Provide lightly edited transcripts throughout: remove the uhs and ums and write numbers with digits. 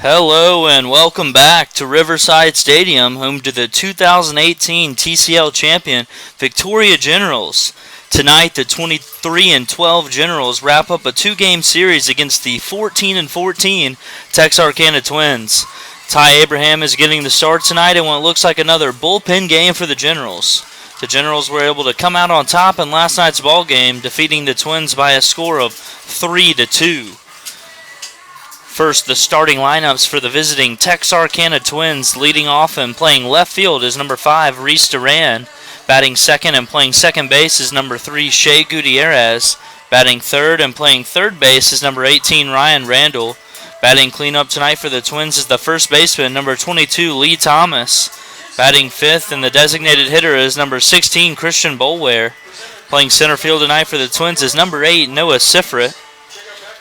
Hello and welcome back to Riverside Stadium, home to the 2018 TCL champion Victoria Generals. Tonight, the 23-12 Generals wrap up a two-game series against the 14-14 Texarkana Twins. Ty Abraham is getting the start tonight in what looks like another bullpen game for the Generals. The Generals were able to come out on top in last night's ball game, defeating the Twins by a score of 3-2. First, the starting lineups for the visiting Texarkana Twins. Leading off and playing left field is number 5, Reese Duran. Batting second and playing second base is number 3, Shea Gutierrez. Batting third and playing third base is number 18, Ryan Randall. Batting cleanup tonight for the Twins is the first baseman, number 22, Lee Thomas. Batting fifth and the designated hitter is number 16, Christian Boulware. Playing center field tonight for the Twins is number 8, Noah Sifrit.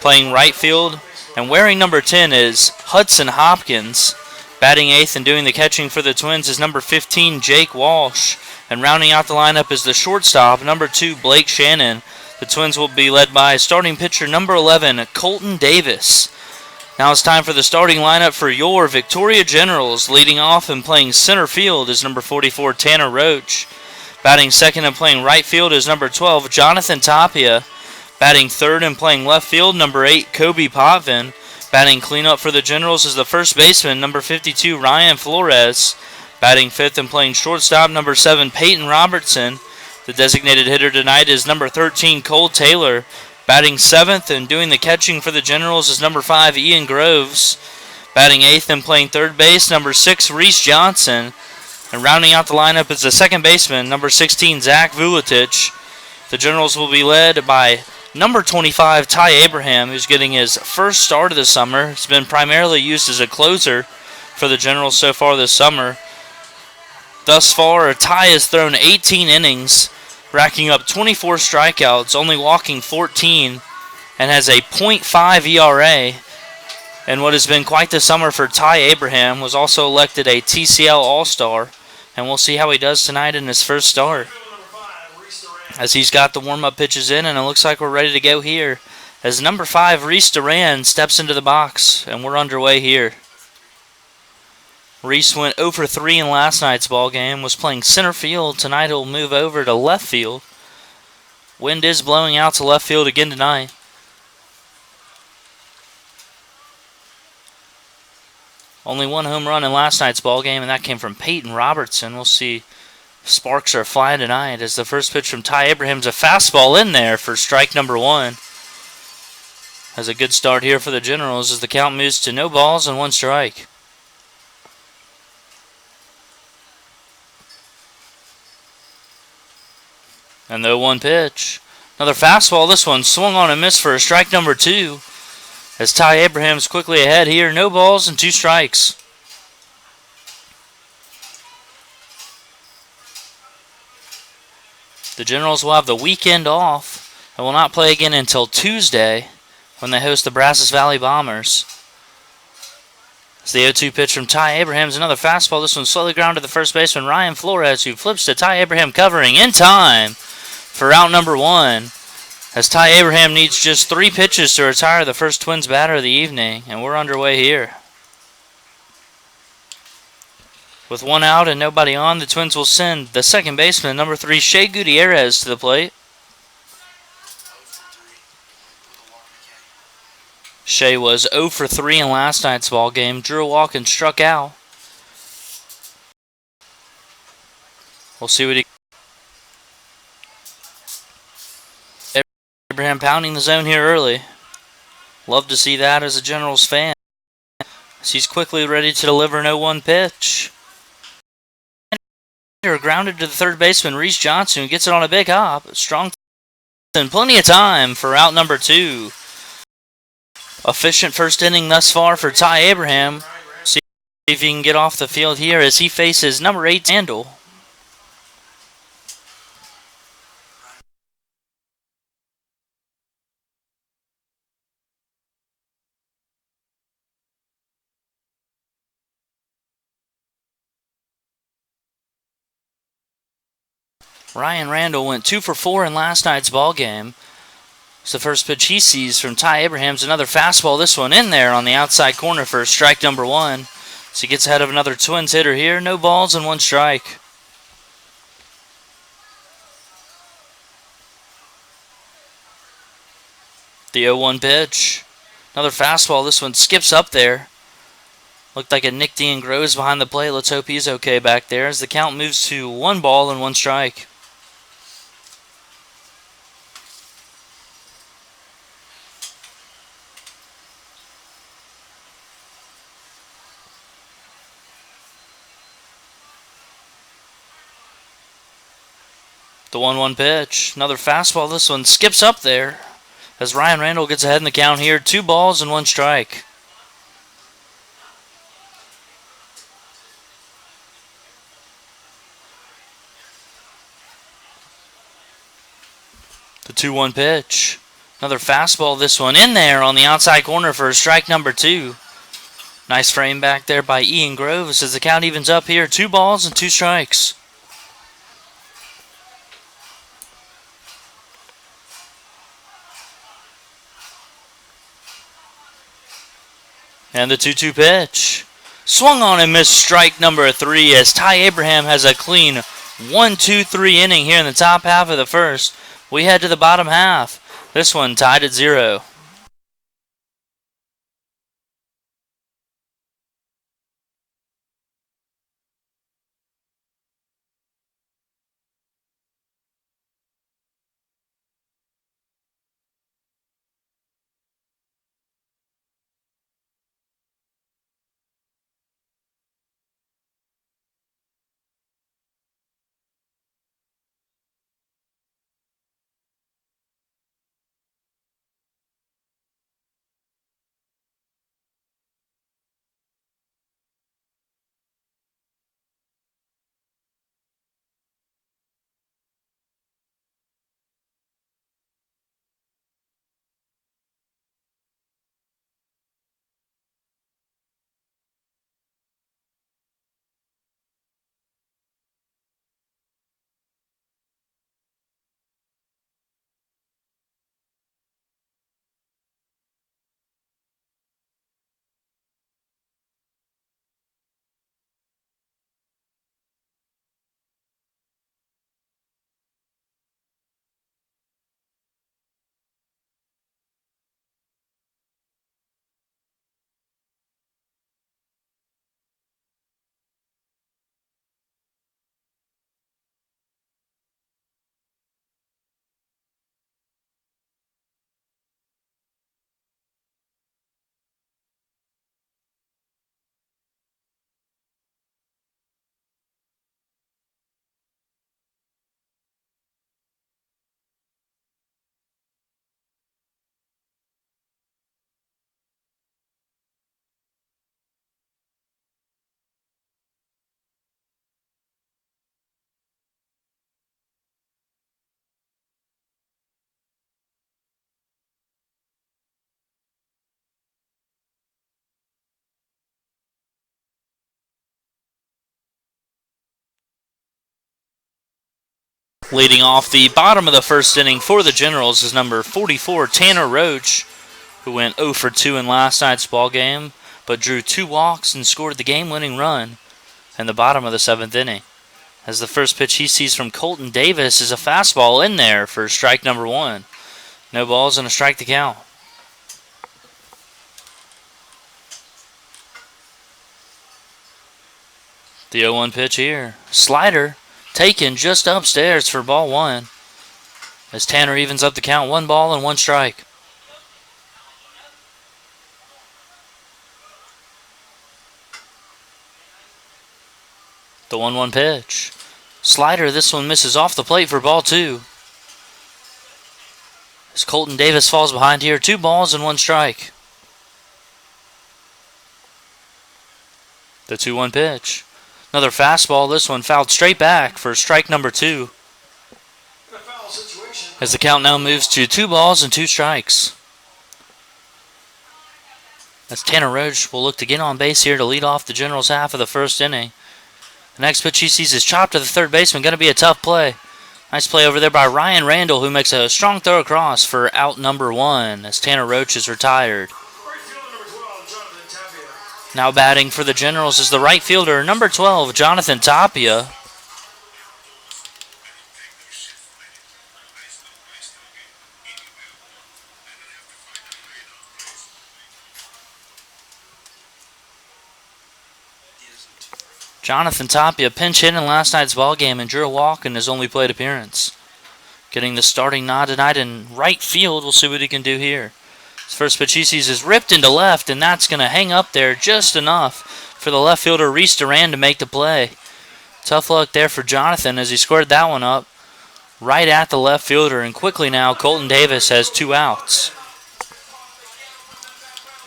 Playing right field and wearing number 10 is Hudson Hopkins. Batting eighth and doing the catching for the Twins is number 15, Jake Walsh. And rounding out the lineup is the shortstop, number 2, Blake Shannon. The Twins will be led by starting pitcher number 11, Colton Davis. Now it's time for the starting lineup for your Victoria Generals. Leading off and playing center field is number 44, Tanner Roach. Batting second and playing right field is number 12, Jonathan Tapia. Batting third and playing left field, number 8, Kobe Potvin. Batting cleanup for the Generals is the first baseman, number 52, Ryan Flores. Batting fifth and playing shortstop, number 7, Peyton Robertson. The designated hitter tonight is number 13, Cole Taylor. Batting seventh and doing the catching for the Generals is number 5, Ian Groves. Batting eighth and playing third base, number 6, Reese Johnson. And rounding out the lineup is the second baseman, number 16, Zach Vuletich. The Generals will be led by number 25, Ty Abraham, who's getting his first start of the summer. He's been primarily used as a closer for the Generals so far this summer. Thus far, Ty has thrown 18 innings, racking up 24 strikeouts, only walking 14, and has a .5 ERA. And what has been quite the summer for Ty Abraham, was also elected a TCL All-Star, and we'll see how he does tonight in his first start, as he's got the warm-up pitches in, and it looks like we're ready to go here as number 5, Reese Duran, steps into the box, and we're underway here. Reese went 0 for 3 in last night's ball game, was playing center field. Tonight he'll move over to left field. Wind is blowing out to left field again tonight. Only one home run in last night's ball game, and that came from Peyton Robertson. We'll see. Sparks are flying tonight as the first pitch from Ty Abraham's a fastball in there for strike number 1. Has a good start here for the Generals as the count moves to no balls and 1 strike. And the 0-1 pitch. Another fastball. This one swung on and missed for a strike number 2. As Ty Abraham's quickly ahead here. No balls and 2 strikes. The Generals will have the weekend off and will not play again until Tuesday when they host the Brazos Valley Bombers. It's the 0-2 pitch from Ty Abraham's another fastball. This one slowly ground to the first baseman, Ryan Flores, who flips to Ty Abraham covering in time for out number 1. As Ty Abraham needs just 3 pitches to retire the first Twins batter of the evening, and we're underway here. With 1 out and nobody on, the Twins will send the second baseman, number 3, Shea Gutierrez, to the plate. Shea was 0 for 3 in last night's ball game. Drew a walk and struck out. We'll see what he... Abraham pounding the zone here early. Love to see that as a Generals fan. He's quickly ready to deliver an 0-1 pitch. Grounded to the third baseman, Reese Johnson, who gets it on a big hop. Strong and plenty of time for out number 2. Efficient first inning thus far for Ty Abraham. See if he can get off the field here as he faces number 8, Randall. Ryan Randall went 2 for 4 in last night's ball game. So the first pitch he sees from Ty Abraham's another fastball. This one in there on the outside corner for strike number 1. So he gets ahead of another Twins hitter here. No balls and 1 strike. The 0-1 pitch. Another fastball. This one skips up there. Looked like it nicked Ian Groves behind the plate. Let's hope he's okay back there as the count moves to 1 ball and 1 strike. The 1-1 pitch. Another fastball. This one skips up there as Ryan Randall gets ahead in the count here. 2 balls and 1 strike. The 2-1 pitch. Another fastball. This one in there on the outside corner for strike number 2. Nice frame back there by Ian Groves as the count evens up here. 2 balls and 2 strikes. And the 2-2 pitch. Swung on and missed strike number 3 as Ty Abraham has a clean 1-2-3 inning here in the top half of the first. We head to the bottom half. This one tied at 0. Leading off the bottom of the first inning for the Generals is number 44, Tanner Roach, who went 0 for 2 in last night's ball game, but drew 2 walks and scored the game-winning run in the bottom of the 7th inning. As the first pitch he sees from Colton Davis is a fastball in there for strike number 1. No balls and a strike to count. The 0-1 pitch here. Slider taken just upstairs for ball 1. As Tanner evens up the count, 1 ball and 1 strike. The 1-1 pitch. Slider, this one misses off the plate for ball 2. As Colton Davis falls behind here, 2 balls and 1 strike. The 2-1 pitch. Another fastball, this one fouled straight back for strike number 2. As the count now moves to 2 balls and 2 strikes. As Tanner Roach will look to get on base here to lead off the Generals' half of the first inning. The next pitch he sees is chopped to the third baseman. Going to be a tough play. Nice play over there by Ryan Randall, who makes a strong throw across for out number 1 as Tanner Roach is retired. Now batting for the Generals is the right fielder, number 12, Jonathan Tapia. Jonathan Tapia pinch hit in last night's ballgame and drew a walk in his only plate appearance. Getting the starting nod tonight in right field. We'll see what he can do here. His first pitch he sees is ripped into left, and that's going to hang up there just enough for the left fielder Reese Duran to make the play. Tough luck there for Jonathan as he squared that one up right at the left fielder, and quickly now Colton Davis has 2 outs.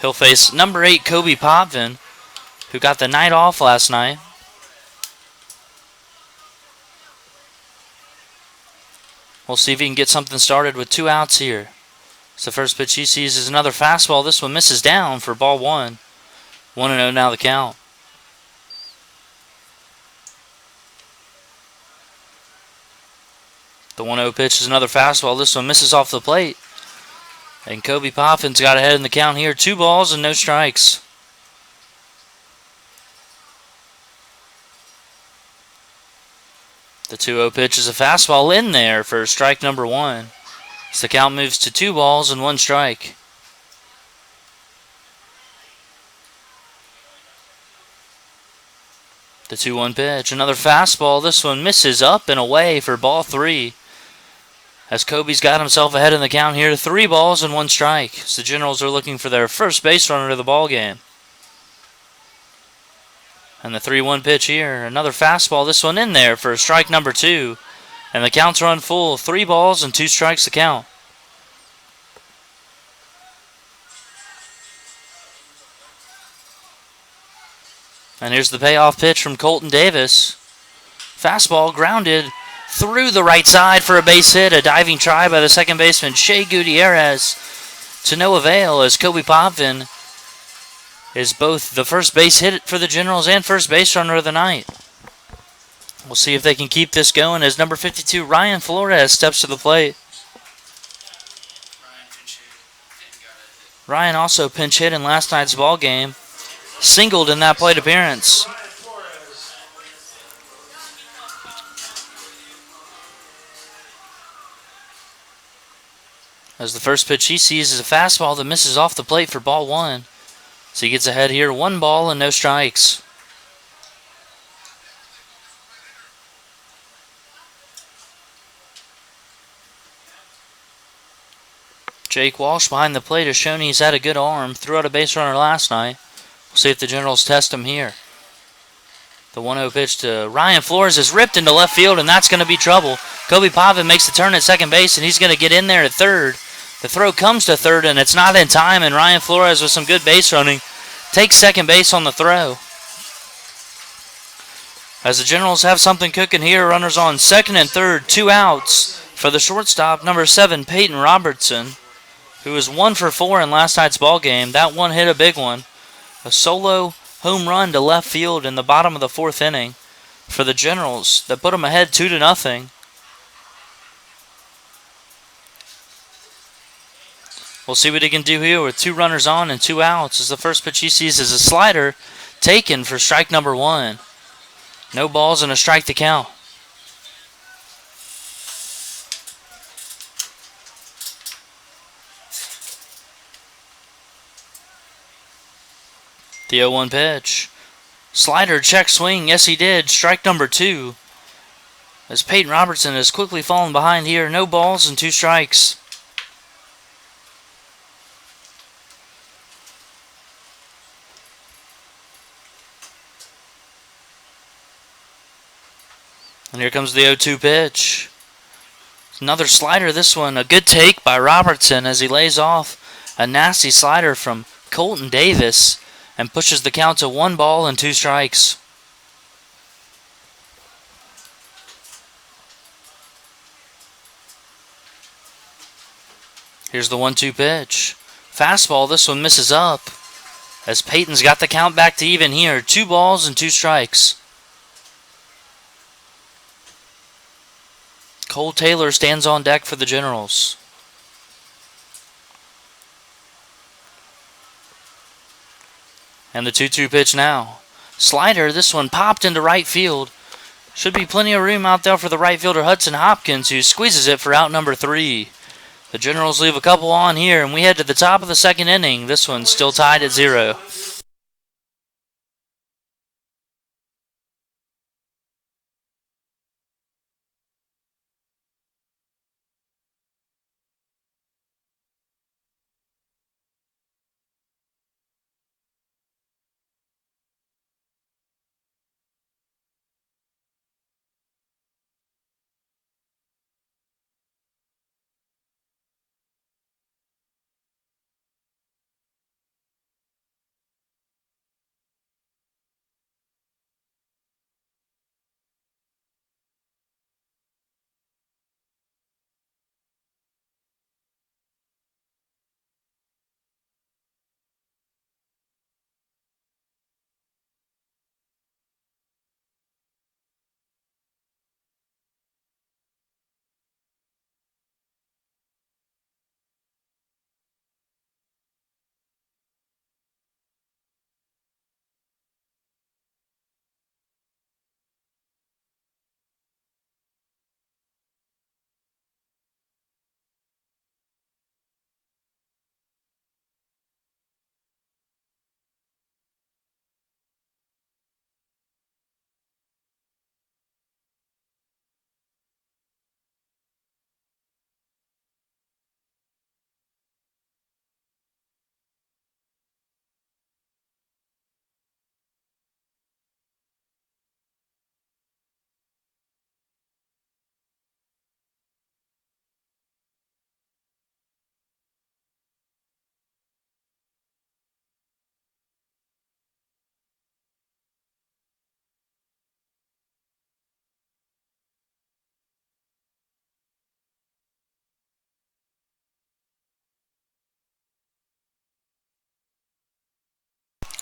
He'll face number 8 Kobe Potvin, who got the night off last night. We'll see if he can get something started with 2 outs here. So the first pitch he sees is another fastball. This one misses down for ball 1. 1-0 now the count. The 1-0 pitch is another fastball. This one misses off the plate. And Kobe Potvin's got ahead in the count here. 2 balls and no strikes. The 2-0 pitch is a fastball in there for strike number 1. As the count moves to 2 balls and 1 strike. The 2-1 pitch, another fastball. This one misses up and away for ball 3. As Kobe's got himself ahead in the count here, 3 balls and 1 strike. As the Generals are looking for their first base runner of the ball game. And the 3-1 pitch here, another fastball. This one in there for strike number 2. And the count's run full. 3 balls and 2 strikes to count. And here's the payoff pitch from Colton Davis. Fastball grounded through the right side for a base hit. A diving try by the second baseman, Shea Gutierrez, to no avail as Kobe Potvin is both the first base hit for the Generals and first base runner of the night. We'll see if they can keep this going as number 52, Ryan Flores, steps to the plate. Ryan also pinch hit in last night's ball game. Singled in that plate appearance. As the first pitch he sees is a fastball that misses off the plate for ball 1. So he gets ahead here, 1 ball and no strikes. Jake Walsh behind the plate has shown he's had a good arm. Threw out a base runner last night. We'll see if the Generals test him here. The 1-0 pitch to Ryan Flores is ripped into left field, and that's going to be trouble. Kobe Potvin makes the turn at second base, and he's going to get in there at third. The throw comes to third, and it's not in time, and Ryan Flores, with some good base running, takes second base on the throw. As the Generals have something cooking here, runners on second and third, 2 outs for the shortstop, number 7, Peyton Robertson, who was 1 for 4 in last night's ball game. That one hit a big one. A solo home run to left field in the bottom of the 4th inning for the Generals that put them ahead 2-0. We'll see what he can do here with 2 runners on and 2 outs as the first pitch he sees is a slider taken for strike number 1. No balls and a strike to count. The 0-1 pitch. Slider, check swing. Yes, he did. Strike number 2. As Peyton Robertson has quickly fallen behind here. No balls and 2 strikes. And here comes the 0-2 pitch. Another slider, this one. A good take by Robertson as he lays off a nasty slider from Colton Davis and pushes the count to 1 ball and 2 strikes. Here's the 1-2 pitch. Fastball, this one misses up as Peyton's got the count back to even here. 2 balls and 2 strikes. Cole Taylor stands on deck for the Generals. And the 2-2 pitch now. Slider, this one popped into right field. Should be plenty of room out there for the right fielder Hudson Hopkins, who squeezes it for out number 3. The Generals leave a couple on here, and we head to the top of the second inning. This one's still tied at 0.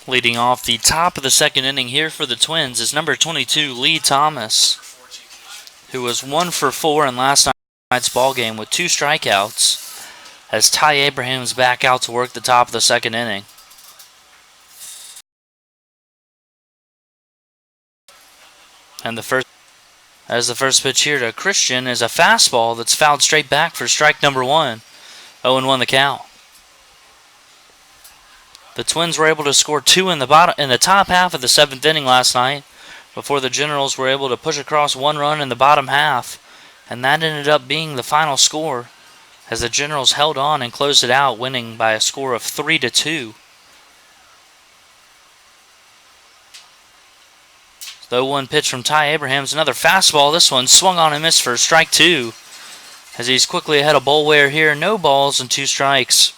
Leading off the top of the second inning here for the Twins is number 22, Lee Thomas, who was 1 for 4 in last night's ball game with 2 strikeouts, as Ty Abraham's back out to work the top of the second inning. And the first pitch here to Christian is a fastball that's fouled straight back for strike number 1. 0-1 the count. The Twins were able to score 2 in the top half of the 7th inning last night, before the Generals were able to push across 1 run in the bottom half, and that ended up being the final score, as the Generals held on and closed it out, winning by a score of 3-2. The 0-1 pitch from Ty Abraham's another fastball. This one swung on and missed for strike 2, as he's quickly ahead of Boulware here. No balls and 2 strikes.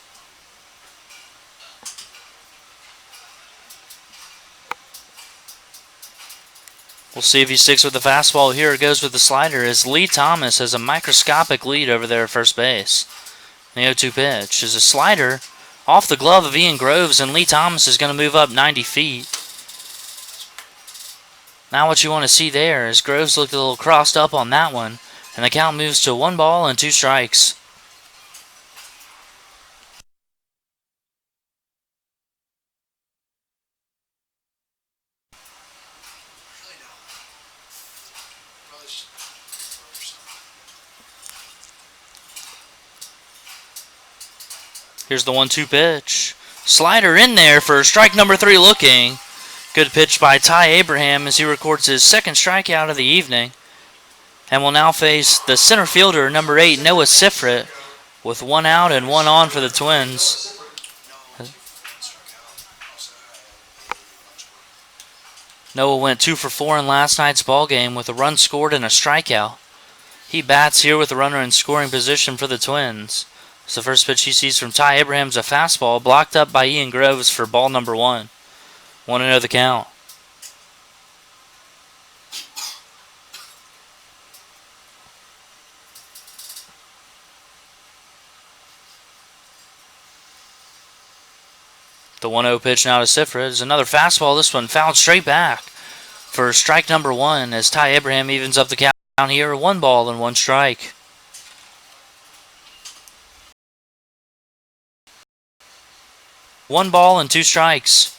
We'll see if he sticks with the fastball here or goes with the slider, as Lee Thomas has a microscopic lead over there at first base. The 0-2 pitch is a slider off the glove of Ian Groves, and Lee Thomas is going to move up 90 feet. Now what you want to see there is Groves looked a little crossed up on that one, and the count moves to 1 ball and 2 strikes. Here's the 1-2 pitch. Slider in there for strike number 3 looking. Good pitch by Ty Abraham as he records his 2nd strikeout of the evening. And will now face the center fielder, number 8, Noah Sifrit, with 1 out and 1 on for the Twins. Noah went 2 for 4 in last night's ball game with a run scored and a strikeout. He bats here with a runner in scoring position for the Twins. So the first pitch he sees from Ty Abraham's a fastball blocked up by Ian Groves for ball number 1. 1-0 the count. The 1-0 pitch now to Sifrit is another fastball. This one fouled straight back for strike number 1 as Ty Abraham evens up the count. Down here, 1 ball and 1 strike. One ball and 2 strikes.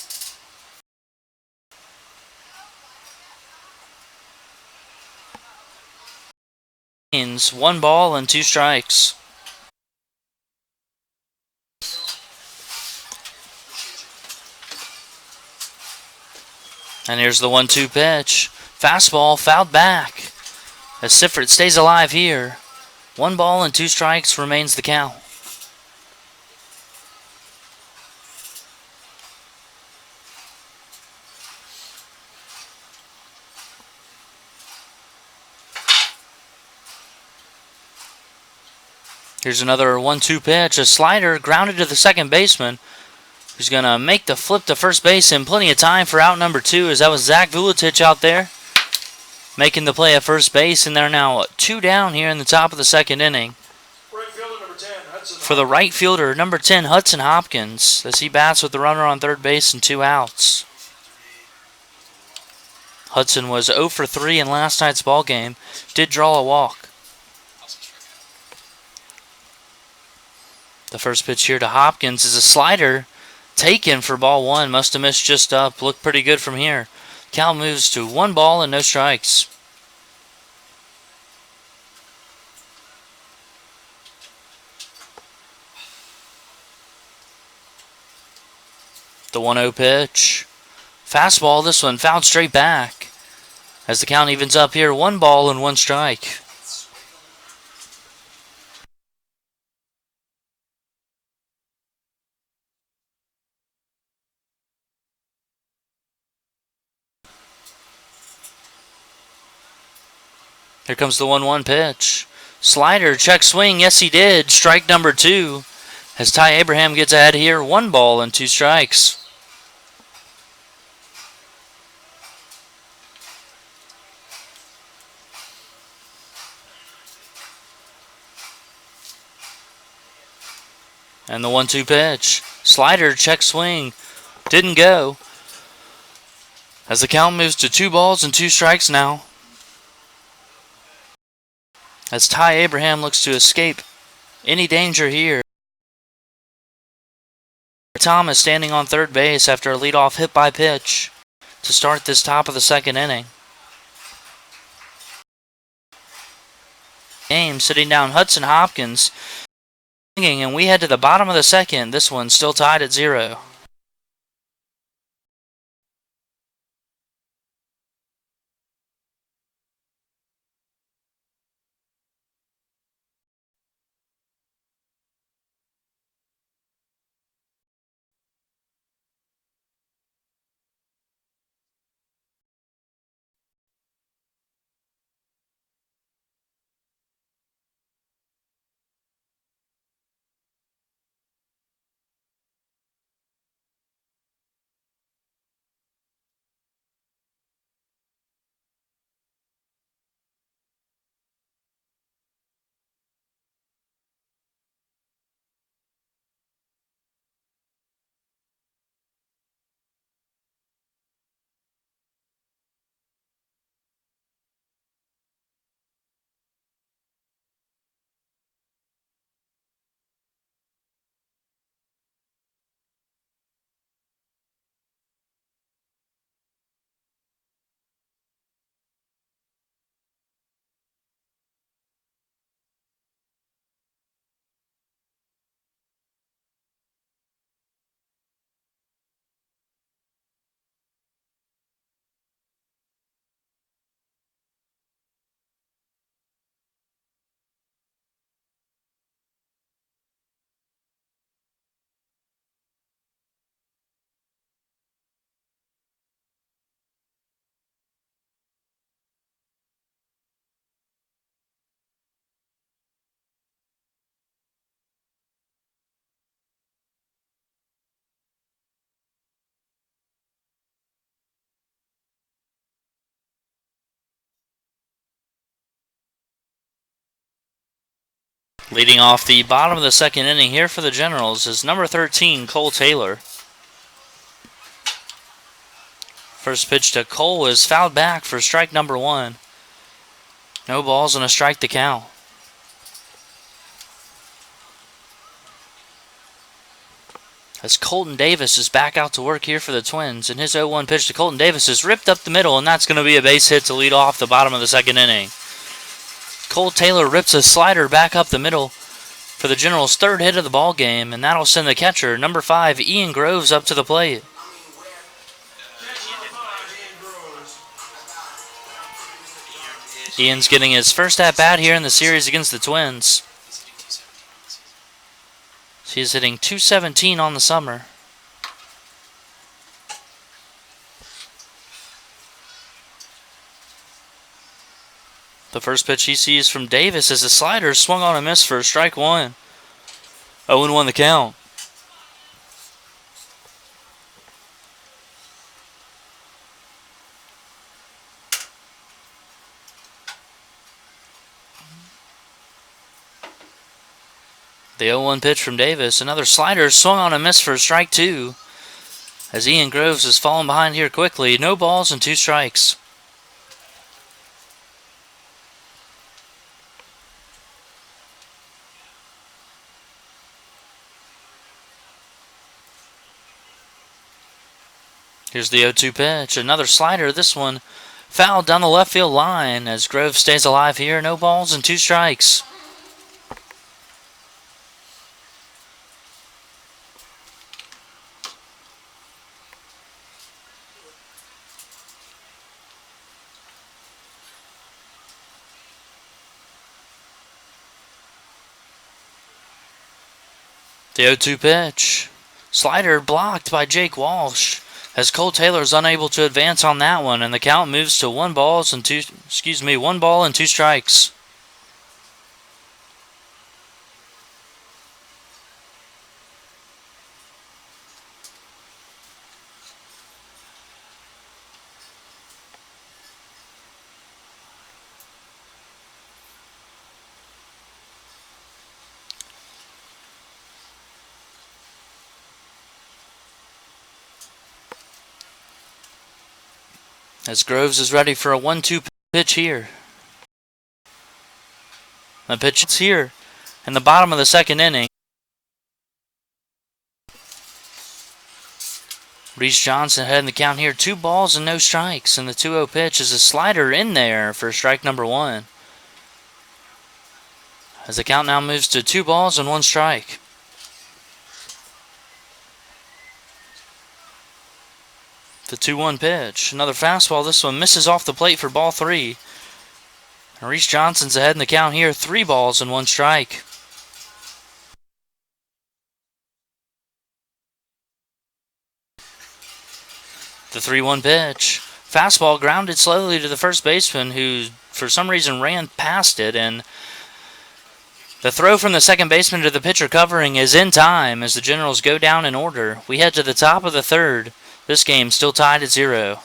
Means 1 ball and 2 strikes. And here's the 1-2 pitch. Fastball fouled back. As Sifford stays alive here. 1 ball and 2 strikes remains the count. Here's another 1-2 pitch. A slider grounded to the second baseman, who's going to make the flip to first base in plenty of time for out number 2, as that was Zach Vuletich out there making the play at first base, and they're now 2 down here in the top of the second inning. For the right fielder, number 10, Hudson Hopkins, as he bats with the runner on third base and 2 outs. Hudson was 0 for 3 in last night's ball game, did draw a walk. The first pitch here to Hopkins is a slider taken for ball 1. Must have missed just up. Looked pretty good from here. Count moves to 1 ball and no strikes. The 1-0 pitch. Fastball, this one fouled straight back. As the count evens up here, 1 ball and 1 strike. Here comes the 1-1 pitch. Slider, check swing. Yes, he did. Strike number 2. As Ty Abraham gets ahead here, 1 ball and 2 strikes. And the 1-2 pitch. Slider, check swing. Didn't go. As the count moves to 2 balls and 2 strikes now. As Ty Abraham looks to escape any danger here. Thomas standing on third base after a leadoff hit by pitch to start this top of the second inning. Game sitting down Hudson Hopkins. And we head to the bottom of the second. This one still tied at 0. Leading off the bottom of the second inning here for the Generals is number 13, Cole Taylor. First pitch to Cole is fouled back for strike number 1. No balls and a strike to count. As Colton Davis is back out to work here for the Twins, and his 0-1 pitch to Colton Davis is ripped up the middle, and that's going to be a base hit to lead off the bottom of the second inning. Cole Taylor rips a slider back up the middle for the Generals' third hit of the ball game, and that'll send the catcher, number 5, Ian Groves, up to the plate. Ian's getting his first at-bat here in the series against the Twins. He's hitting .217 on the summer. The first pitch he sees from Davis is a slider swung on a miss for strike one. 0-1 the count. The 0-1 pitch from Davis. Another slider swung on a miss for strike two. As Ian Groves has fallen behind here quickly. No balls and 2 strikes. Here's the 0-2 pitch. Another slider. This one fouled down the left field line as Groves stays alive here. No balls and 2 strikes. The 0-2 pitch. Slider blocked by Jake Walsh as Cole Taylor is unable to advance on that one, and the count moves to 1 ball and 2 strikes. As Groves is ready for a 1-2 pitch here. The pitch is here in the bottom of the second inning. Reese Johnson heading the count here. 2 balls and no strikes. And the 2-0 pitch is a slider in there for strike number 1. As the count now moves to 2 balls and 1 strike. The 2-1 pitch. Another fastball. This one misses off the plate for ball 3. And Reese Johnson's ahead in the count here. 3 balls and 1 strike. The 3-1 pitch. Fastball grounded slowly to the first baseman, who for some reason ran past it, and the throw from the second baseman to the pitcher covering is in time as the Generals go down in order. We head to the top of the third. This game still tied at 0.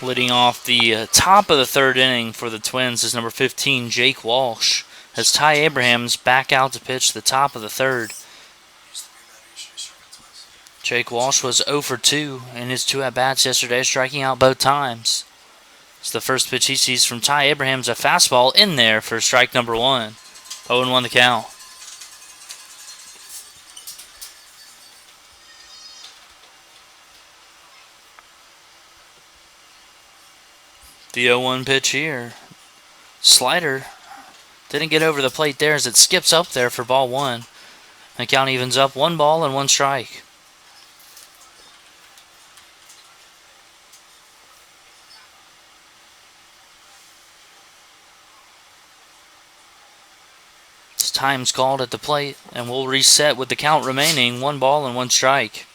Leading off the top of the third inning for the Twins is number 15, Jake Walsh, as Ty Abraham's back out to pitch the top of the third. Jake Walsh was 0 for 2 in his 2 at-bats yesterday, striking out both times. It's the first pitch he sees from Ty Abraham's a fastball in there for strike number 1. 0-1 the count. The 0-1 pitch here. Slider didn't get over the plate there as it skips up there for ball 1. The count evens up 1 ball and 1 strike. Time's called at the plate, and we'll reset with the count remaining 1 ball and 1 strike.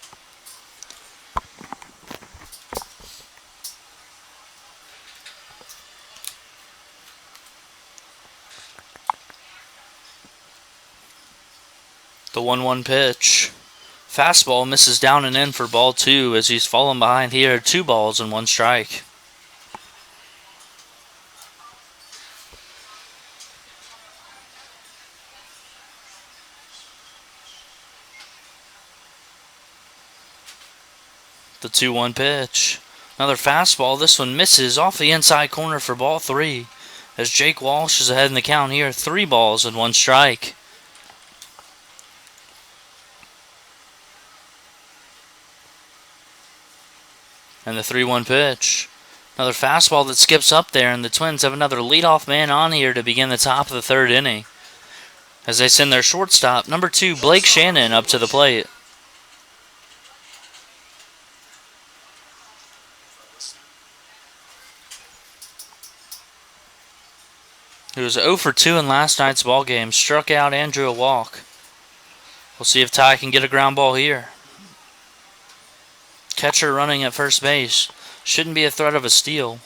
The 1-1 pitch. Fastball misses down and in for ball 2 as he's fallen behind here 2 balls and 1 strike. The 2-1 pitch. Another fastball. This one misses off the inside corner for ball 3. As Jake Walsh is ahead in the count here. 3 balls and 1 strike. And the 3-1 pitch. Another fastball that skips up there, and the Twins have another leadoff man on here to begin the top of the third inning. As they send their shortstop, number 2, Blake Shannon, up to the plate. He was 0 for 2 in last night's ball game. Struck out and drew a walk. We'll see if Ty can get a ground ball here. Catcher running at first base. Shouldn't be a threat of a steal.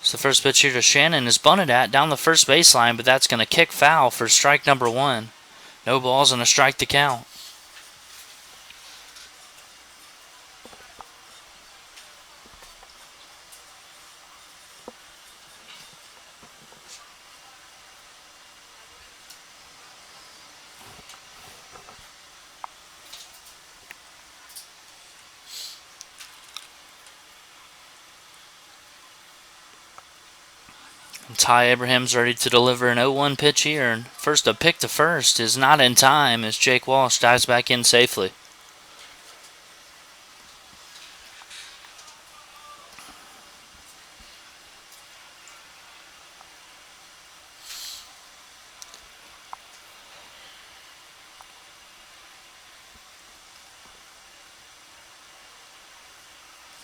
So the first pitch here to Shannon is bunted at down the first baseline, but that's going to kick foul for strike number 1. No balls and a strike to count. Ty Abraham's ready to deliver an 0-1 pitch here. And first, a pick to first is not in time as Jake Walsh dives back in safely.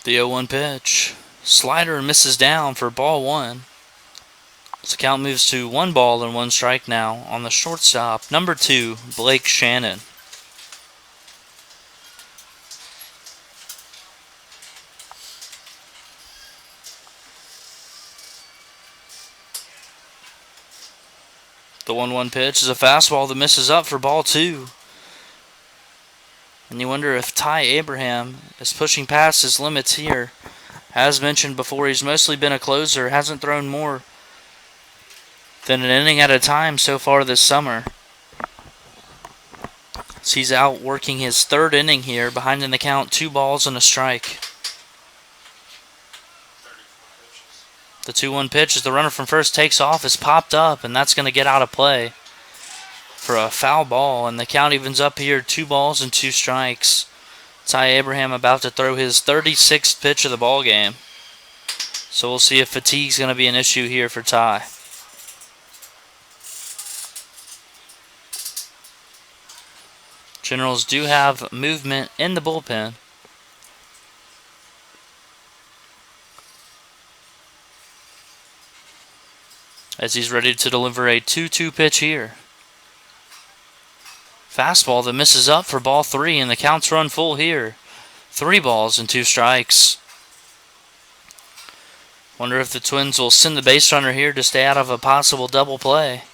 The 0-1 pitch. Slider misses down for ball 1. So the count moves to 1 ball and 1 strike now on the shortstop, number 2, Blake Shannon. The 1-1 pitch is a fastball that misses up for ball 2. And you wonder if Ty Abraham is pushing past his limits here. As mentioned before, he's mostly been a closer, hasn't thrown more than an inning at a time so far this summer. So he's out working his 3rd inning here, behind in the count 2 balls and a strike. The 2-1 pitch as the runner from first takes off is popped up, and that's going to get out of play for a foul ball, and the count evens up here 2 balls and 2 strikes. Ty Abraham about to throw his 36th pitch of the ball game. So we'll see if fatigue's going to be an issue here for Ty. Generals do have movement in the bullpen. As he's ready to deliver a 2-2 pitch here. Fastball that misses up for ball 3, and the count's run full here. 3 balls and 2 strikes. Wonder if the Twins will send the base runner here to stay out of a possible double play.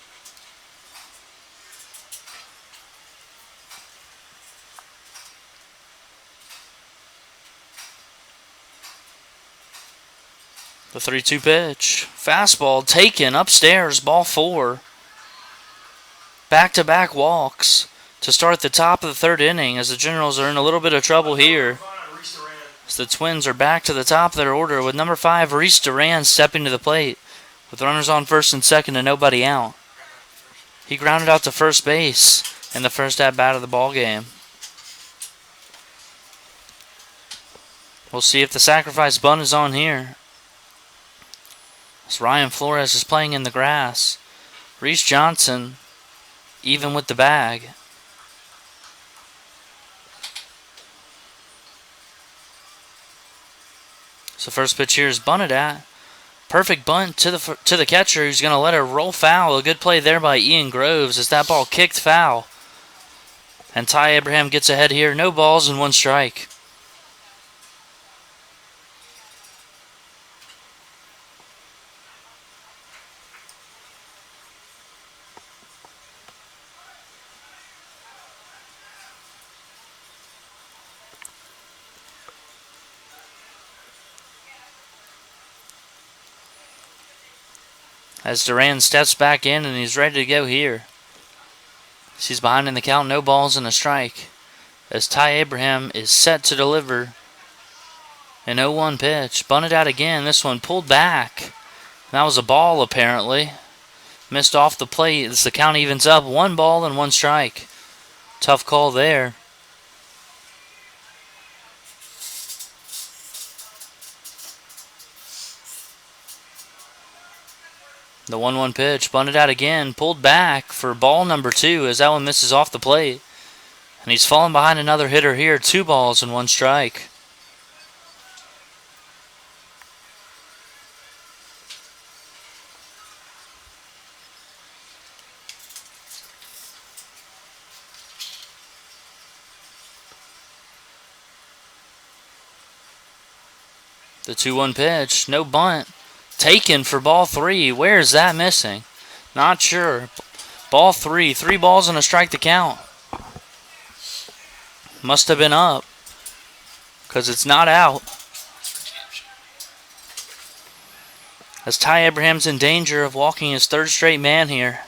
The 3-2 pitch. Fastball taken upstairs, ball 4. Back-to-back walks to start the top of the 3rd inning as the Generals are in a little bit of trouble here. As the Twins are back to the top of their order with number 5, Reese Duran, stepping to the plate with runners on 1st and 2nd and nobody out. He grounded out to first base in the first at-bat of the ball game. We'll see if the sacrifice bunt is on here. As Ryan Flores is playing in the grass. Reese Johnson even with the bag. So first pitch here is bunted at. Perfect bunt to the catcher, who's going to let it roll foul. A good play there by Ian Groves as that ball kicked foul. And Ty Abraham gets ahead here. No balls and 1 strike. As Duran steps back in and he's ready to go here. He's behind in the count, no balls and a strike. As Ty Abraham is set to deliver an 0-1 pitch. Bunted out again, this one pulled back. That was a ball apparently. Missed off the plate as the count evens up. 1 ball and 1 strike. Tough call there. The 1-1 pitch, bunted out again, pulled back for ball number 2 as that one misses off the plate. And he's falling behind another hitter here. 2 balls and 1 strike. The 2-1 pitch, no bunt. Taken for ball 3. Where is that missing? Not sure. Ball 3. 3 balls and a strike to count. Must have been up. Because it's not out. As Ty Abraham's in danger of walking his 3rd straight man here.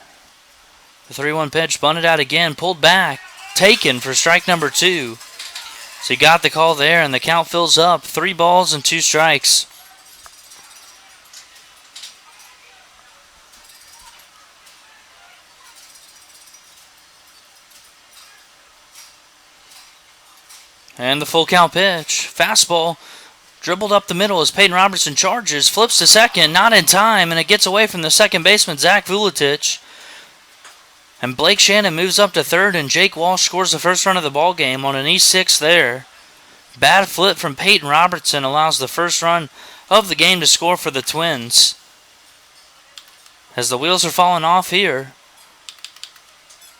The 3-1 pitch bunted out again. Pulled back. Taken for strike number 2. So he got the call there and the count fills up. 3 balls and 2 strikes. And the full count pitch. Fastball dribbled up the middle as Peyton Robertson charges. Flips to second. Not in time. And it gets away from the second baseman, Zach Vuletich. And Blake Shannon moves up to 3rd. And Jake Walsh scores the first run of the ball game on an E6 there. Bad flip from Peyton Robertson allows the first run of the game to score for the Twins. As the wheels are falling off here.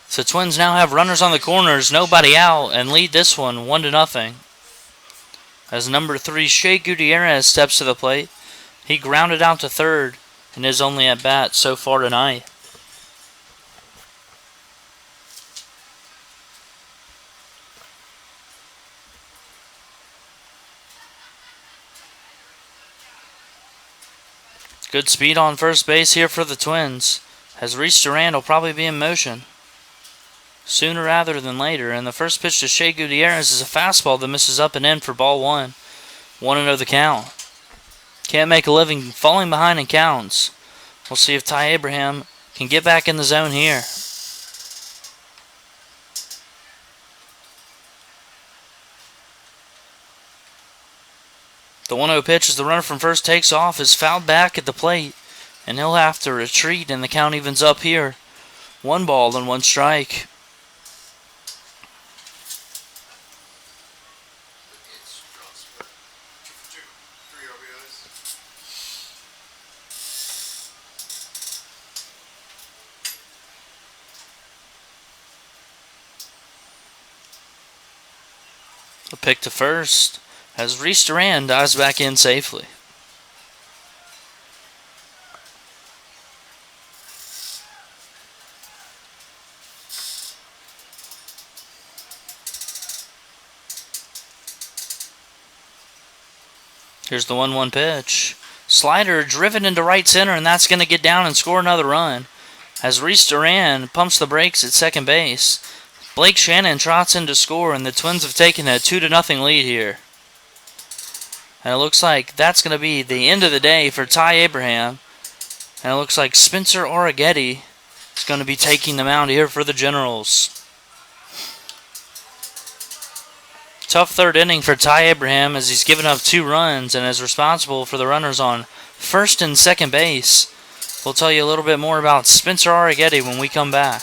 So Twins now have runners on the corners, nobody out, and lead this one 1-0. As number 3, Shea Gutierrez steps to the plate. He grounded out to 3rd in his only at-bat so far tonight. Good speed on first base here for the Twins, as Reese Duran will probably be in motion sooner rather than later. And the first pitch to Shea Gutierrez is a fastball that misses up and in for ball 1. 1-0 the count. Can't make a living falling behind in counts. We'll see if Ty Abraham can get back in the zone here. The 1-0 pitch as the runner from first takes off is fouled back at the plate, and he'll have to retreat, and the count evens up here. 1 ball and 1 strike. A pick to first as Reese Duran dives back in safely. Here's the 1-1 pitch. Slider driven into right center, and that's going to get down and score another run. As Reese Duran pumps the brakes at second base, Blake Shannon trots in to score, and the Twins have taken a 2-0 lead here. And it looks like that's going to be the end of the day for Ty Abraham. And it looks like Spencer Arrighetti is going to be taking the mound here for the Generals. Tough third inning for Ty Abraham as he's given up 2 runs and is responsible for the runners on first and second base. We'll tell you a little bit more about Spencer Arrighetti when we come back.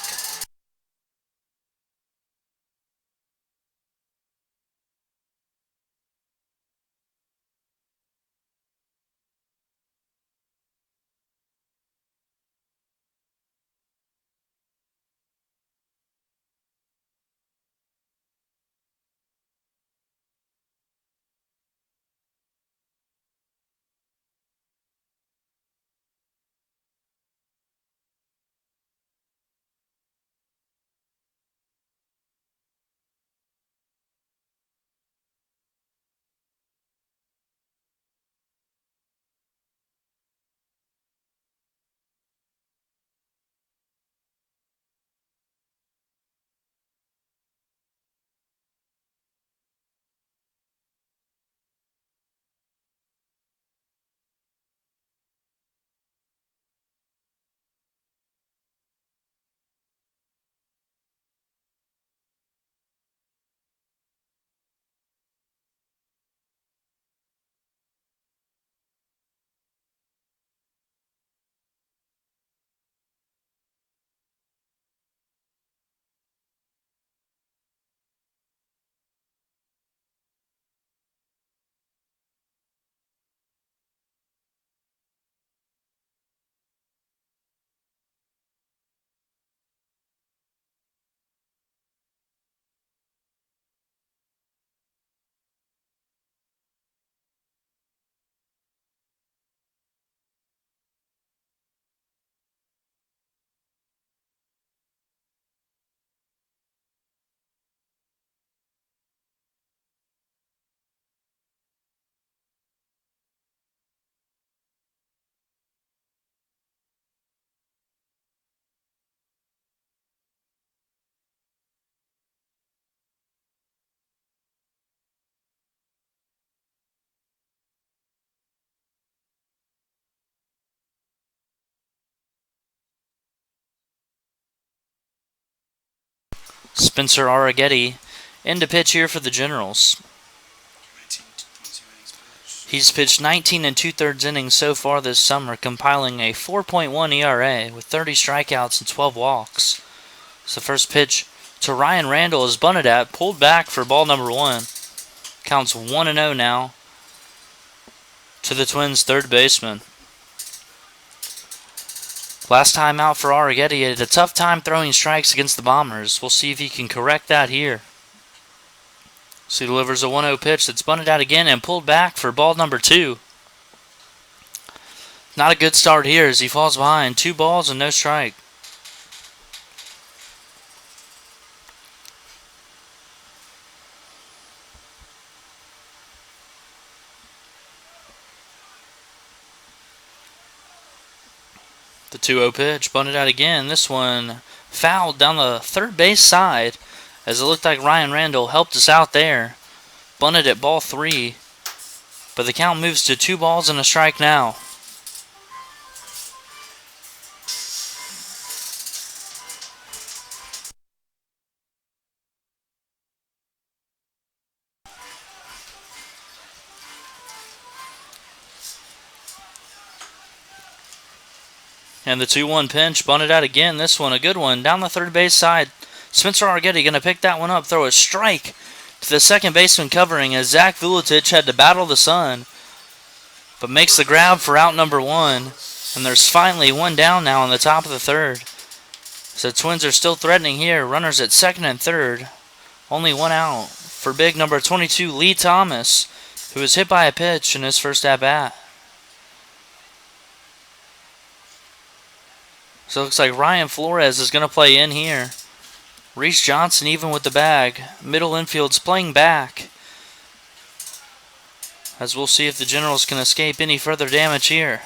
Spencer Arrighetti in to pitch here for the Generals. He's pitched 19 2/3 innings so far this summer, compiling a 4.1 ERA with 30 strikeouts and 12 walks. So the first pitch to Ryan Randall is bunted at, pulled back for ball number 1. Counts 1-0 now to the Twins' third baseman. Last time out for Arrighetti, had a tough time throwing strikes against the Bombers. We'll see if he can correct that here. So he delivers a 1-0 pitch that's bunted out again and pulled back for ball number 2. Not a good start here as he falls behind. 2 balls and no strike. The 2-0 pitch, bunted out again. This one fouled down the third base side as it looked like Ryan Randall helped us out there. Bunted at ball 3. But the count moves to 2 balls and a strike now. And the 2-1 pinch, bunted out again. This one, a good one, down the third base side. Spencer Arrighetti going to pick that one up, throw a strike to the second baseman covering as Zach Vuletich had to battle the sun, but makes the grab for out number 1. And there's finally one down now in the top of the third. So the Twins are still threatening here. Runners at second and third. Only one out for big number 22, Lee Thomas, who was hit by a pitch in his first at-bat. So it looks like Ryan Flores is going to play in here. Reese Johnson even with the bag. Middle infield's playing back. as we'll see if the Generals can escape any further damage here.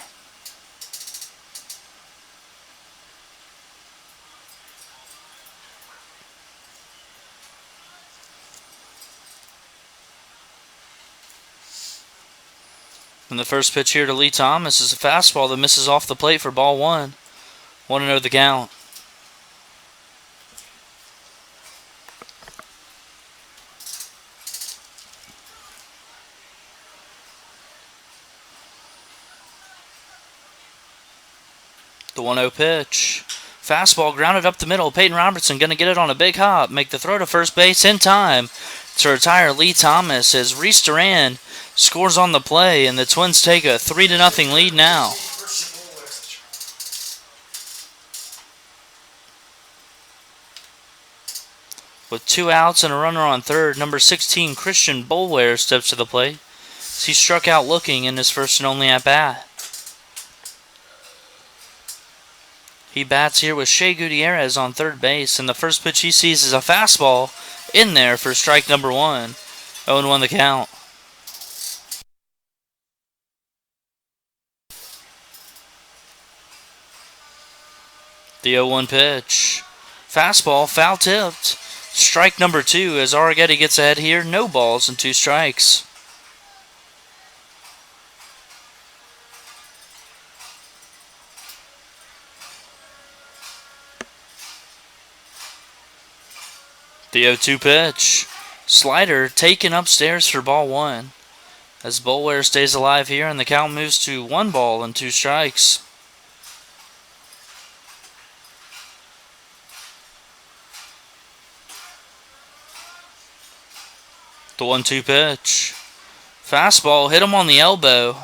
And the first pitch here to Lee Thomas is a fastball that misses off the plate for ball one. 1-0 the count. The 1-0 pitch. Fastball grounded up the middle. Peyton Robertson going to get it on a big hop. Make the throw to first base in time to retire Lee Thomas as Reese Duran scores on the play, and the Twins take a 3-0 lead now. With 2 outs and a runner on third, number 16 Christian Boulware steps to the plate. He struck out looking in his first and only at-bat. He bats here with Shea Gutierrez on third base, and the first pitch he sees is a fastball in there for strike number 1. 0-1 the count. The 0-1 pitch. Fastball, foul tipped. Strike number 2 as Arrighetti gets ahead here. No balls and 2 strikes. The 0-2 pitch. Slider taken upstairs for ball 1. As Boulware stays alive here and the count moves to 1 ball and 2 strikes. The 1-2 pitch. Fastball hit him on the elbow.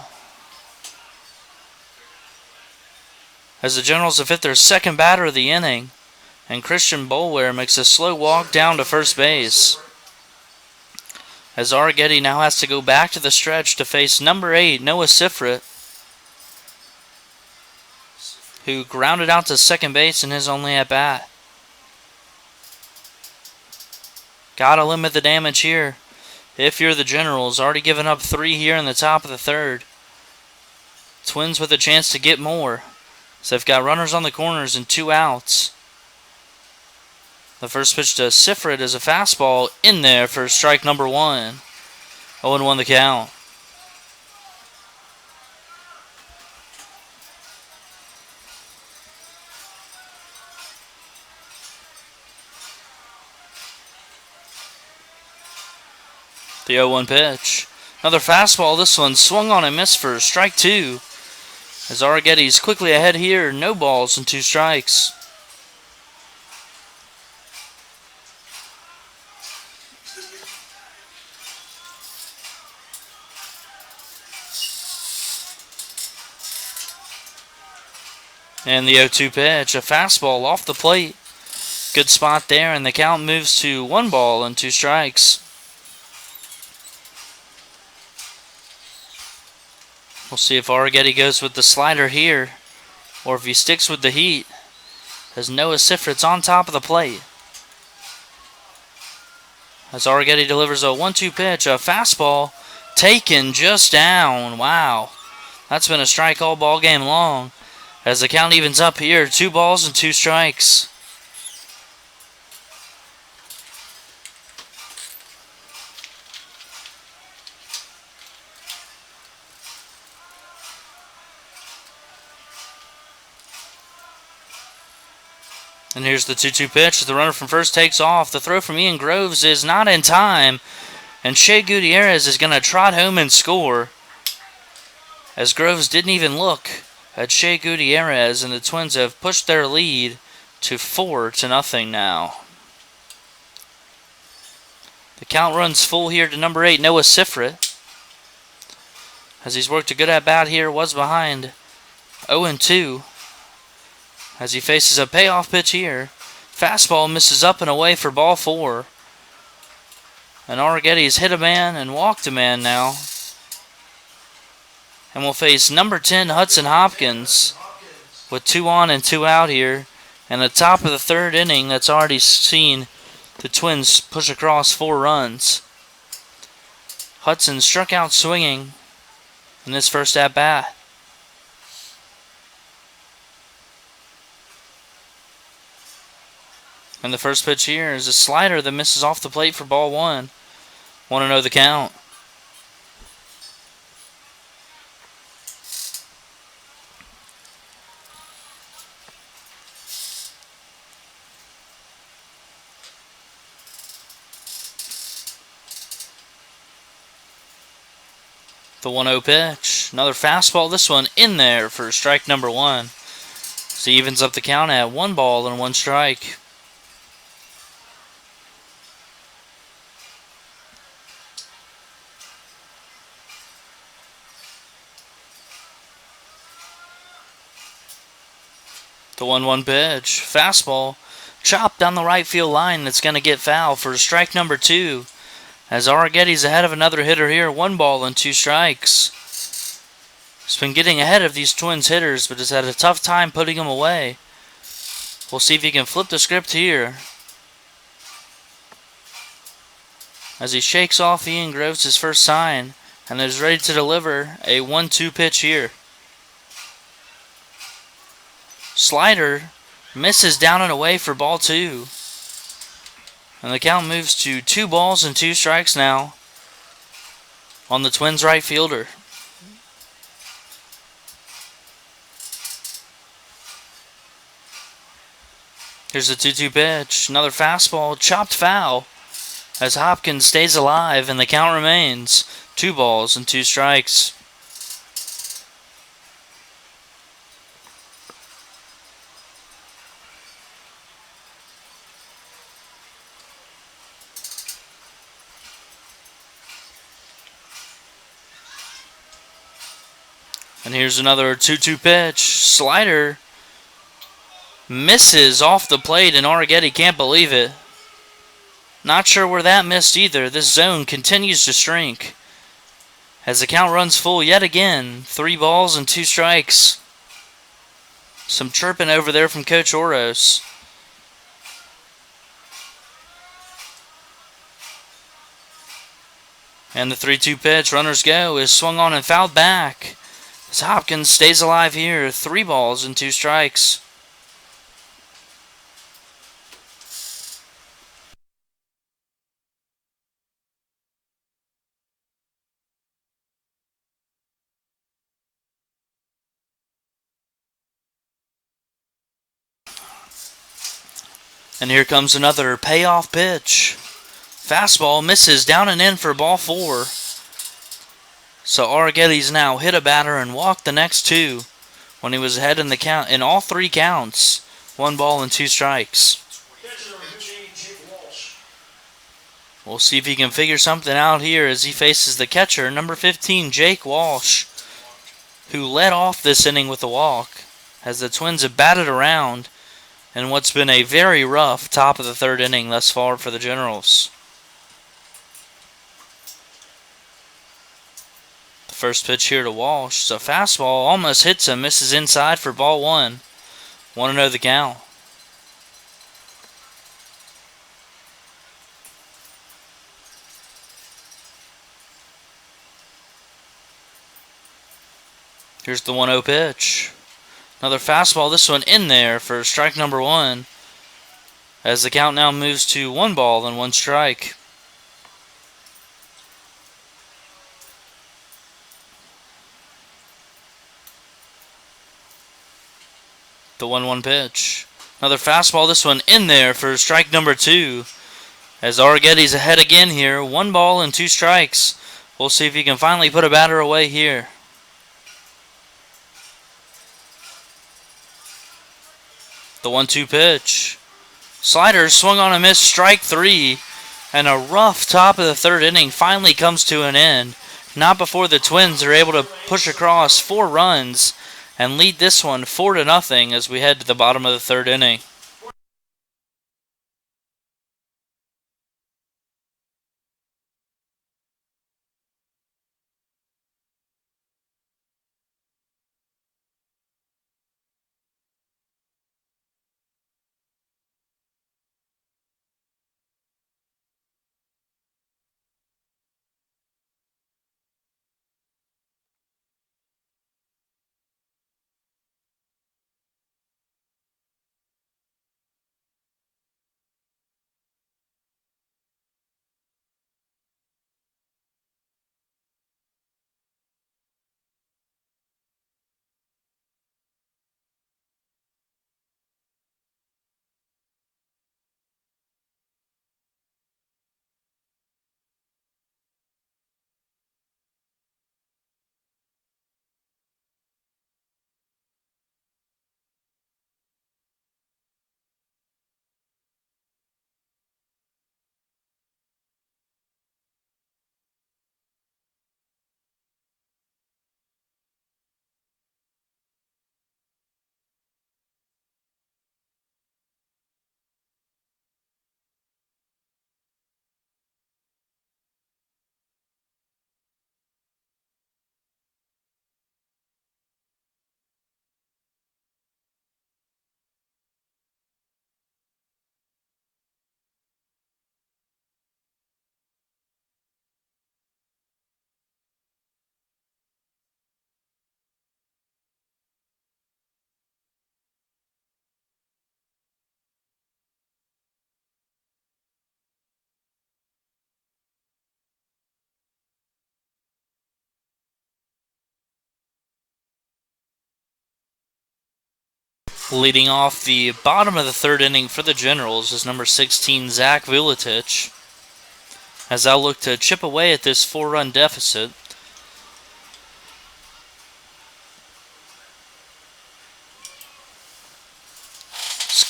As the Generals have hit their second batter of the inning. And Christian Boulware makes a slow walk down to first base. As Arrighetti now has to go back to the stretch to face number 8, Noah Sifrit, who grounded out to second base in his only at-bat. Gotta limit the damage here. If you're the Generals, already given up 3 here in the top of the third. Twins with a chance to get more. So they've got runners on the corners and 2 outs. The first pitch to Sifrit is a fastball in there for strike number 1. 0-1 the count. The 0-1 pitch. Another fastball. This one swung on and missed for strike 2. As Arrighetti's quickly ahead here. No balls and 2 strikes. And the 0-2 pitch, a fastball off the plate. Good spot there, and the count moves to 1 ball and 2 strikes. We'll see if Arrighetti goes with the slider here, or if he sticks with the heat, as Noah Sifrit's on top of the plate. As Arrighetti delivers a 1-2 pitch, a fastball taken just down. Wow, that's been a strike all ball game long. As the count evens up here, 2 balls and 2 strikes. And here's the 2-2 pitch. The runner from first takes off. The throw from Ian Groves is not in time. And Shea Gutierrez is going to trot home and score. As Groves didn't even look at Shea Gutierrez, and the Twins have pushed their lead to 4-0 now. The count runs full here to number 8, Noah Sifrit. As he's worked a good at-bat here, was behind 0-2. As he faces a payoff pitch here. Fastball misses up and away for ball 4. And Arrighetti's hit a man and walked a man now. And we'll face number 10, Hudson Hopkins, with 2 on and 2 out here. And the top of the third inning that's already seen the Twins push across 4 runs. Hudson struck out swinging in this first at bat. And the first pitch here is a slider that misses off the plate for ball one. Want to know the count. The 1-0 pitch. Another fastball. This one in there for strike number one. So he evens up the count at 1 ball and 1 strike. The 1-1 pitch. Fastball. Chopped down the right field line. That's going to get foul for strike number two. As Arrigetti's ahead of another hitter here. 1 ball and 2 strikes. He's been getting ahead of these Twins hitters, but has had a tough time putting them away. We'll see if he can flip the script here. As he shakes off Ian Groves' first sign and is ready to deliver a 1-2 pitch here. Slider misses down and away for ball two. And the count moves to 2 balls and 2 strikes now on the Twins right fielder. Here's the 2-2 pitch. Another fastball, chopped foul as Hopkins stays alive and the count remains 2 balls and 2 strikes. And here's another 2-2 pitch. Slider misses off the plate, and Arrigetti can't believe it. Not sure where that missed either. This zone continues to shrink as the count runs full yet again. 3 balls and 2 strikes. Some chirping over there from Coach Oros. And the 3-2 pitch, runners go, is swung on and fouled back. As Hopkins stays alive here. 3 balls and 2 strikes. And here comes another payoff pitch. Fastball misses down and in for ball 4. So Arrigetti's now hit a batter and walked the next 2 when he was ahead in the count in all 3 counts. 1 ball and 2 strikes. We'll see if he can figure something out here as he faces the catcher, number 15, Jake Walsh, who led off this inning with a walk as the Twins have batted around in what's been a very rough top of the 3rd inning thus far for the Generals. The first pitch here to Walsh. So fastball almost hits him, misses inside for ball 1. Want to know the count. Here's the 1-0 pitch. Another fastball, this one in there for strike number 1. As the count now moves to 1 ball and 1 strike. The 1-1 pitch. Another fastball, this one in there for strike number 2. As Arrigetti's ahead again here. 1 ball and 2 strikes. We'll see if he can finally put a batter away here. The 1-2 pitch. Slider swung on a miss, strike 3. And a rough top of the 3rd inning finally comes to an end. Not before the Twins are able to push across 4 runs and lead this one 4-0 as we head to the bottom of the 3rd inning. Leading off the bottom of the third inning for the Generals is number 16, Zach Vuletich, as they'll look to chip away at this 4-run deficit.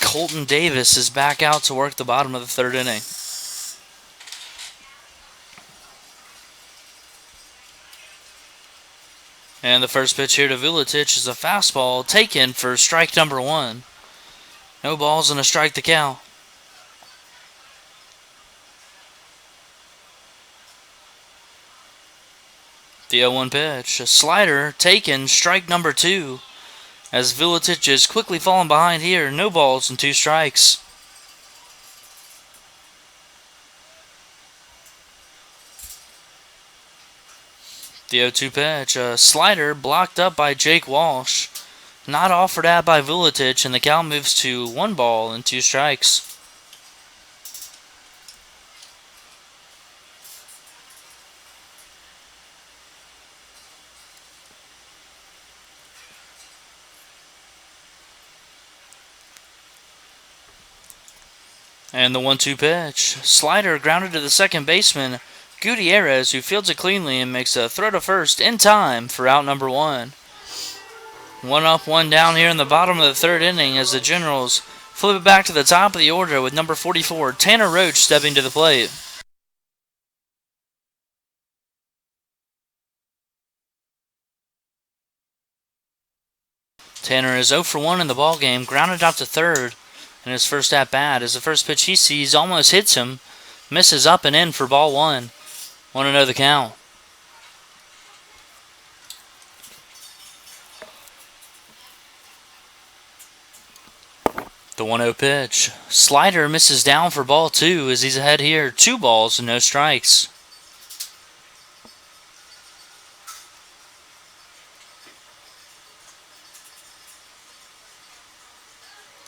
Colton Davis is back out to work the bottom of the third inning. And the first pitch here to Vuletich is a fastball taken for strike number 1. No balls and a strike to count. The 0-1 pitch, a slider taken, strike number 2. As Vuletich is quickly falling behind here, no balls and 2 strikes. The 0-2 pitch, a slider blocked up by Jake Walsh. Not offered at by Vuletich, and the count moves to 1 ball and 2 strikes. And the 1-2 pitch. Slider grounded to the second baseman, Gutierrez, who fields it cleanly and makes a throw to first in time for out number 1. 1 up, 1 down here in the bottom of the third inning as the Generals flip it back to the top of the order with number 44, Tanner Roach, stepping to the plate. Tanner is 0 for 1 in the ballgame, grounded out to third in his first at-bat as the first pitch he sees almost hits him, misses up and in for ball 1. 1-0 the count. The 1-0 pitch. Slider misses down for ball 2 as he's ahead here. 2 balls and no strikes.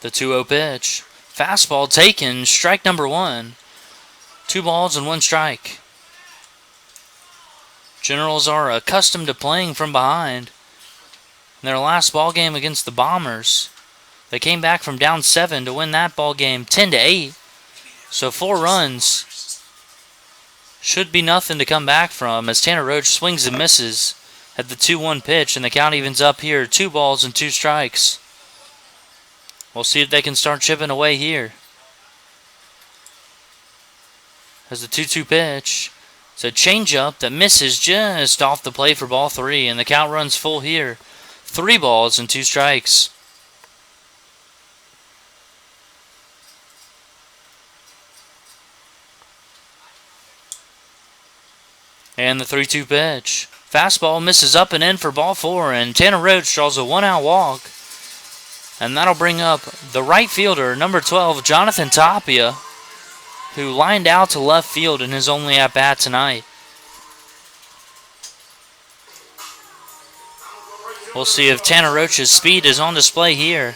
The 2-0 pitch. Fastball taken, strike number 1. 2 balls and 1 strike. Generals are accustomed to playing from behind. In their last ball game against the Bombers, they came back from down 7 to win that ball game 10-8. So 4 runs should be nothing to come back from as Tanner Roach swings and misses at the 2-1 pitch, and the count evens up here, 2 balls and 2 strikes. We'll see if they can start chipping away here. As the 2-2 pitch, it's a changeup that misses just off the plate for ball 3, and the count runs full here. 3 balls and 2 strikes. And the 3-2 pitch. Fastball misses up and in for ball 4, and Tanner Roach draws a 1-out walk. And that'll bring up the right fielder, number 12, Jonathan Tapia, who lined out to left field in his only at-bat tonight. We'll see if Tanner Roach's speed is on display here,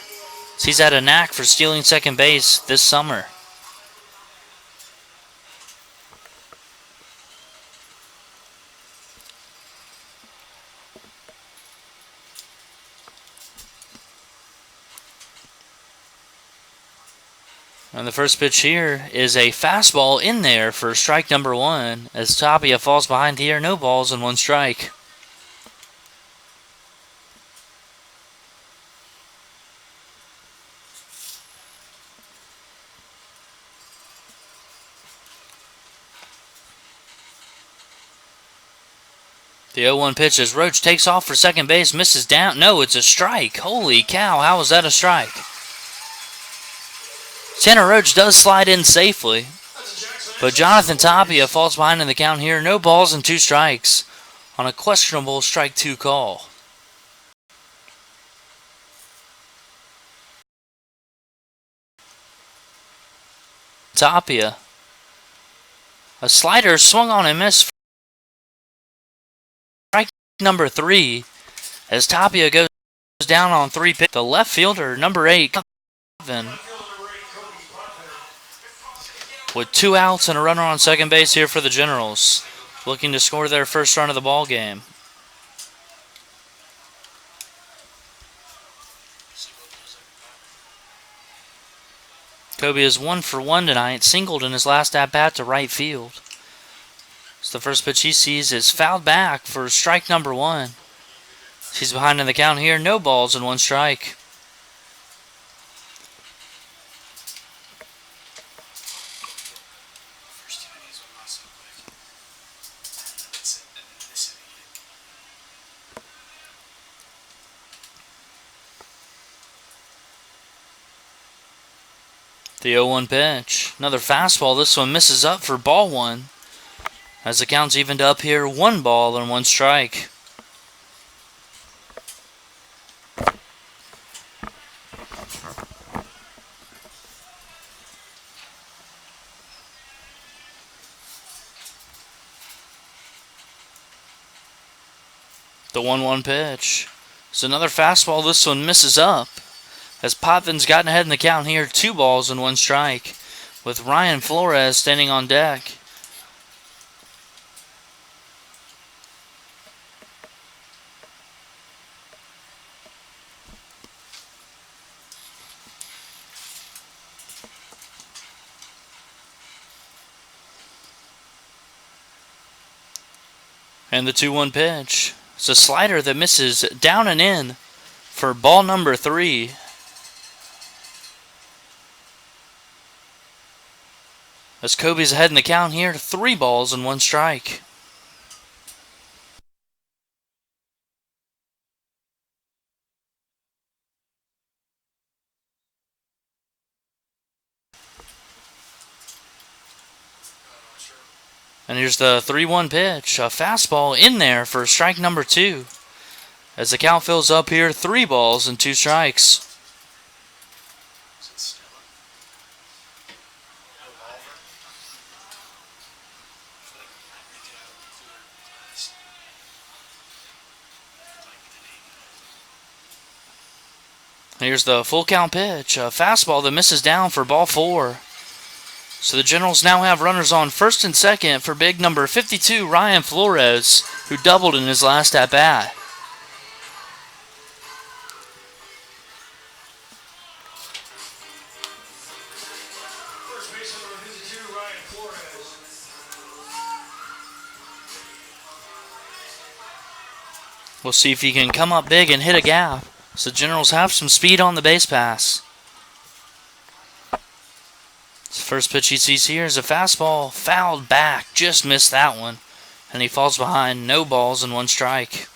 as he's had a knack for stealing second base this summer. And the first pitch here is a fastball in there for strike number 1 as Tapia falls behind here. No balls and 1 strike. The 0-1 pitch as Roach takes off for second base, misses down. No, it's a strike. Holy cow, how is that a strike? Tanner Roach does slide in safely, but Jonathan Tapia falls behind in the count here. No balls and 2 strikes on a questionable strike 2 call. Tapia. A slider swung on and missed. Strike number 3 as Tapia goes down on 3 pitches. The left fielder, number 8, with 2 outs and a runner on second base here for the Generals, looking to score their first run of the ball game. Kobe is 1 for 1 tonight, singled in his last at-bat to right field. So the first pitch he sees is fouled back for strike number 1. He's behind in the count here, no balls and 1 strike. The 0-1 pitch. Another fastball. This one misses up for ball 1. As the count's evened up here, 1 ball and 1 strike. The 1-1 pitch. It's another fastball. This one misses up. As Potvin's gotten ahead in the count here, 2 balls and 1 strike. With Ryan Flores standing on deck. And the 2-1 pitch. It's a slider that misses down and in for ball number 3. As Kobe's ahead in the count here, 3 balls and 1 strike. And here's the 3-1 pitch. A fastball in there for strike number 2. As the count fills up here, 3 balls and 2 strikes. Here's the full count pitch. A fastball that misses down for ball 4. So the Generals now have runners on first and second for big number 52, Ryan Flores, who doubled in his last at-bat. We'll see if he can come up big and hit a gap. So the Generals have some speed on the base pass. The first pitch he sees here is a fastball fouled back. Just missed that one. And he falls behind. No balls and 1 strike.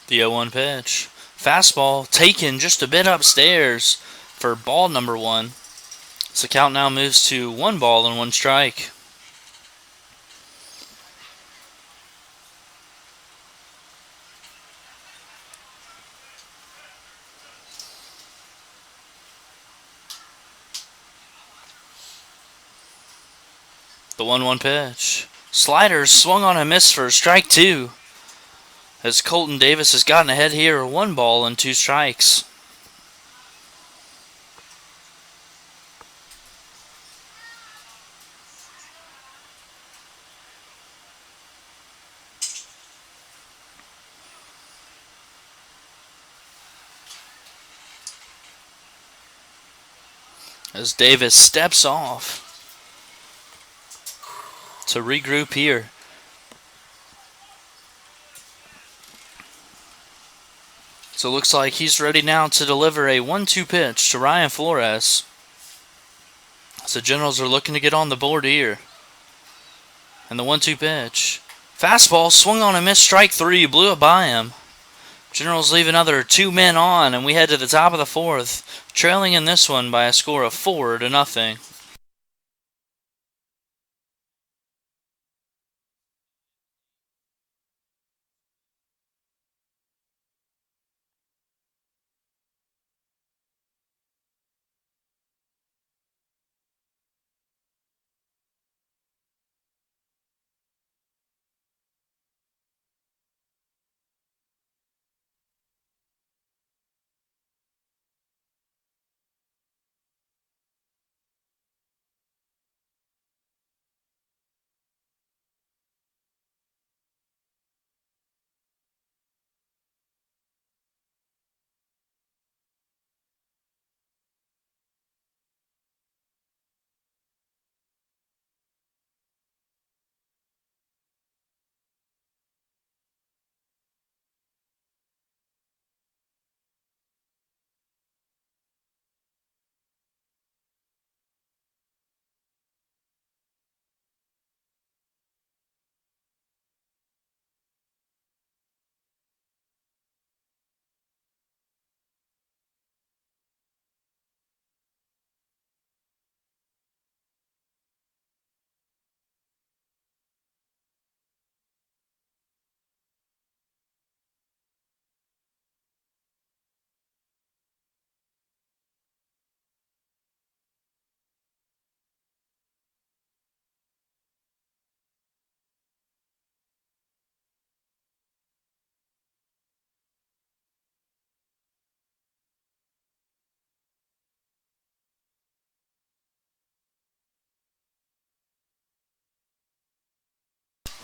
The 0-1 pitch. Fastball taken just a bit upstairs for ball number 1. So the count now moves to 1 ball and 1 strike. The 1-1 pitch. Slider swung on a miss for strike 2. As Colton Davis has gotten ahead here, 1 ball and 2 strikes. As Davis steps off to regroup here. So it looks like he's ready now to deliver a 1-2 pitch to Ryan Flores. So the Generals are looking to get on the board here. And the 1-2 pitch. Fastball swung on and missed, strike 3, blew it by him. Generals leave another 2 men on, and we head to the top of the 4th, trailing in this one by a score of 4-0.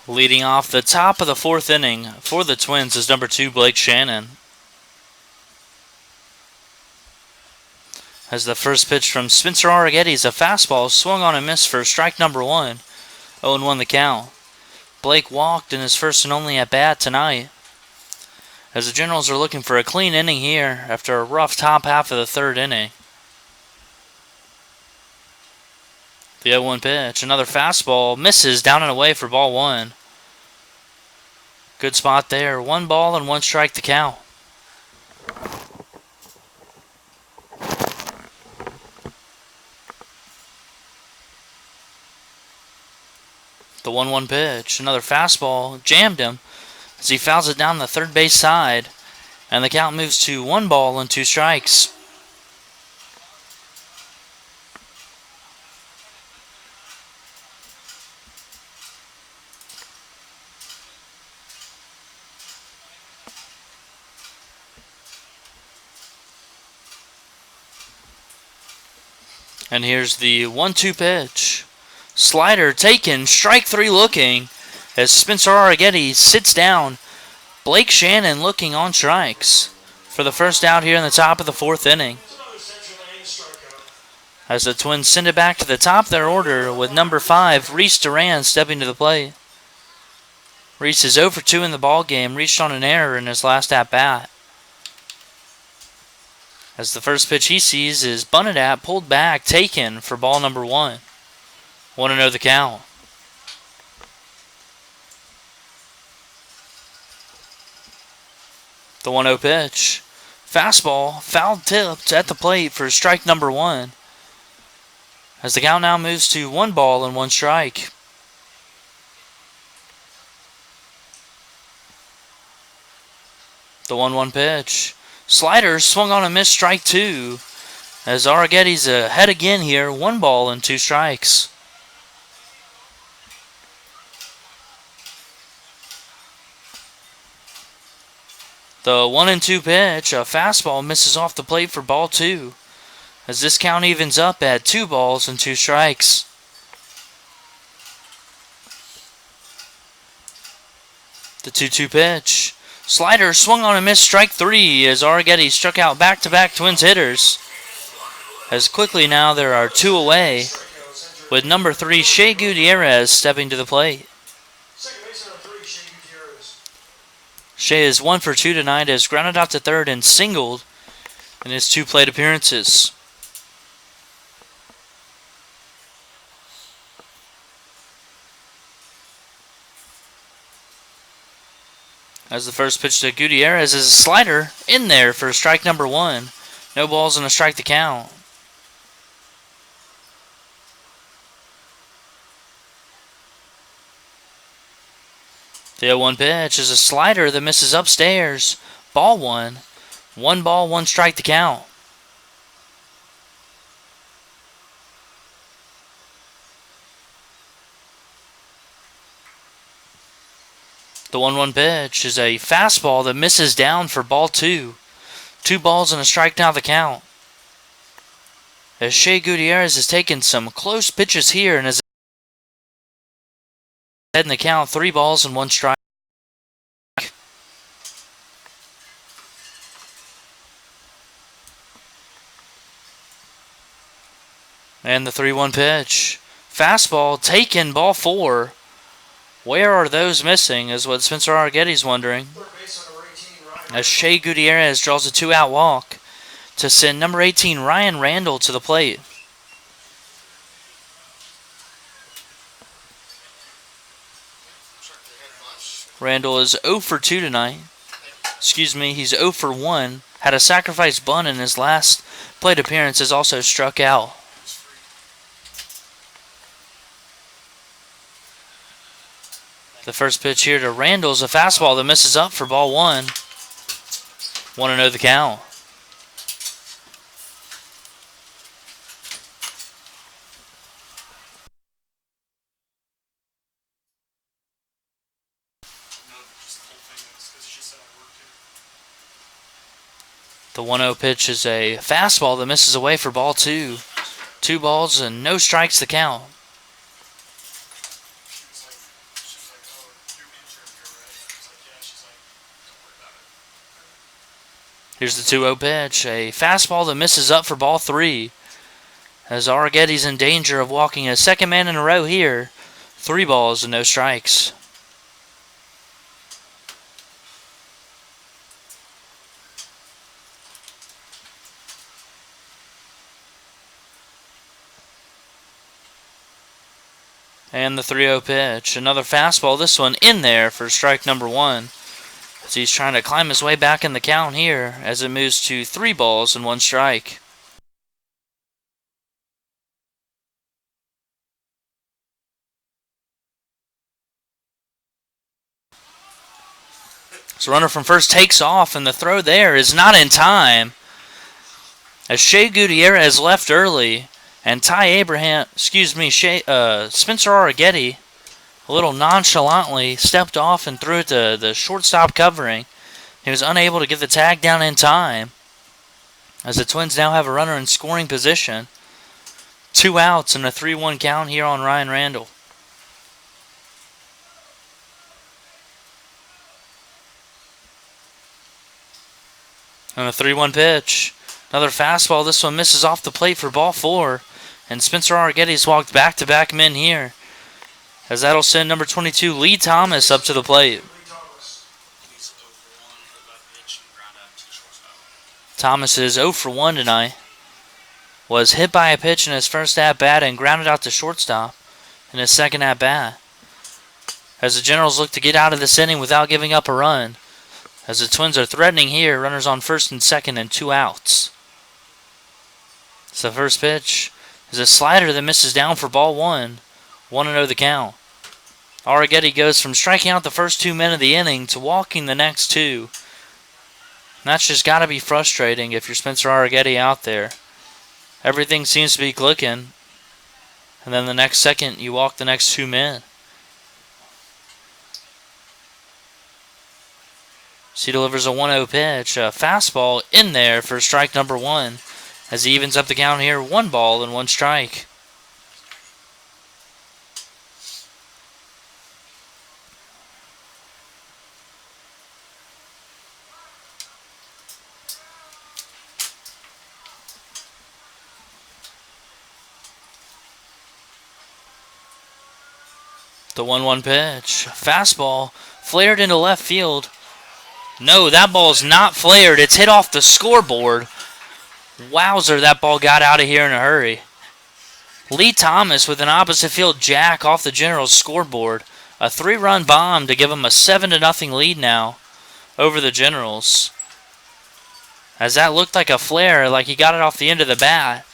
Leading off the top of the fourth inning for the Twins is number 2, Blake Shannon. As the first pitch from Spencer Arrighetti is a fastball swung on and missed for strike number 1. 0-1 the count. Blake walked in his first and only at bat tonight, as the Generals are looking for a clean inning here after a rough top half of the third inning. The 0-1 pitch, another fastball, misses down and away for ball 1. Good spot there. 1 ball and 1 strike to count. The 1-1 pitch, another fastball, jammed him as he fouls it down the third base side, and the count moves to 1 ball and 2 strikes. And here's the 1-2 pitch. Slider taken, strike 3 looking, as Spencer Arrighetti sits down. Blake Shannon looking on strikes for the first out here in the top of the fourth inning, as the Twins send it back to the top of their order with number 5, Reese Duran, stepping to the plate. Reese is 0 for 2 in the ballgame, reached on an error in his last at-bat, as the first pitch he sees is bunted at, pulled back, taken for ball number 1. 1-0 the count. The 1-0 pitch. Fastball, foul tipped at the plate for strike number 1, as the count now moves to 1 ball and 1 strike. The 1-1 pitch. Slider swung on and missed, strike 2, as Arrighetti's ahead again here. 1 ball and 2 strikes. The 1-2 pitch, a fastball, misses off the plate for ball 2, as this count evens up at 2 balls and 2 strikes. The 2-2 pitch. Slider swung on and missed, strike 3, as Arrighetti struck out back-to-back Twins hitters. As quickly now there are 2 away, with number 3, Shea Gutierrez, stepping to the plate. Shea is 1 for 2 tonight, has grounded out to third and singled in his 2 plate appearances. As the first pitch to Gutierrez is a slider in there for strike number 1. No balls and a strike to count. The 0-1 pitch is a slider that misses upstairs. Ball 1. 1 ball, 1 strike to count. The 1-1 pitch is a fastball that misses down for ball 2. 2 balls and a strike now the count, as Shea Gutierrez has taken some close pitches here and is ahead in the count. 3 balls and 1 strike. And the 3-1 pitch. Fastball taken, ball 4. Where are those missing is what Spencer Arrighetti's wondering, as Shea Gutierrez draws a 2-out walk to send number 18 Ryan Randall to the plate. Randall is 0 for 2 tonight. He's 0 for 1. Had a sacrifice bunt in his last plate appearance, has also struck out. The first pitch here to Randall is a fastball that misses up for ball 1. 1-0 the count. The 1-0 pitch is a fastball that misses away for ball 2. 2 balls and no strikes to count. Here's the 2-0 pitch. A fastball that misses up for ball 3. As Arrigetti's in danger of walking a second man in a row here. 3 balls and no strikes. And the 3-0 pitch. Another fastball, this one in there for strike number 1. As he's trying to climb his way back in the count here as it moves to 3 balls and 1 strike. So runner from first takes off, and the throw there is not in time. As Shea Gutierrez left early, and Spencer Arrigetti a little nonchalantly stepped off and threw it to the shortstop covering. He was unable to get the tag down in time, as the Twins now have a runner in scoring position. 2 outs and a 3-1 count here on Ryan Randall. And a 3-1 pitch. Another fastball. This one misses off the plate for ball 4. And Spencer Arrigetti's walked back-to-back men here, as that'll send number 22, Lee Thomas, up to the plate. Thomas is 0 for 1 tonight. Was hit by a pitch in his first at-bat and grounded out to shortstop in his second at-bat. As the Generals look to get out of this inning without giving up a run, as the Twins are threatening here, runners on first and second and 2 outs. So the first pitch is a slider that misses down for ball 1. 1-0 the count. Arrigetti goes from striking out the first 2 men of the inning to walking the next 2. And that's just got to be frustrating if you're Spencer Arrigetti out there. Everything seems to be clicking, and then the next second you walk the next 2 men. He delivers a 1-0 pitch, a fastball in there for strike number 1, as he evens up the count here, 1 ball and 1 strike. The 1-1 pitch, fastball flared into left field. No, that ball's not flared. It's hit off the scoreboard. Wowzer, that ball got out of here in a hurry. Lee Thomas with an opposite field jack off the Generals scoreboard. A 3-run bomb to give them a 7-0 lead now over the Generals. As that looked like a flare, like he got it off the end of the bat.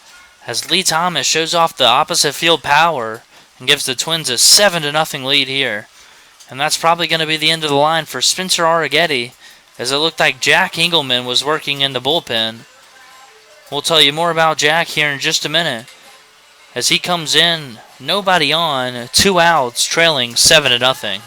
As Lee Thomas shows off the opposite field power and gives the Twins a 7-0 lead here. And that's probably going to be the end of the line for Spencer Arrigetti, as it looked like Jack Engelman was working in the bullpen. We'll tell you more about Jack here in just a minute, as he comes in, nobody on, 2 outs, trailing 7-0.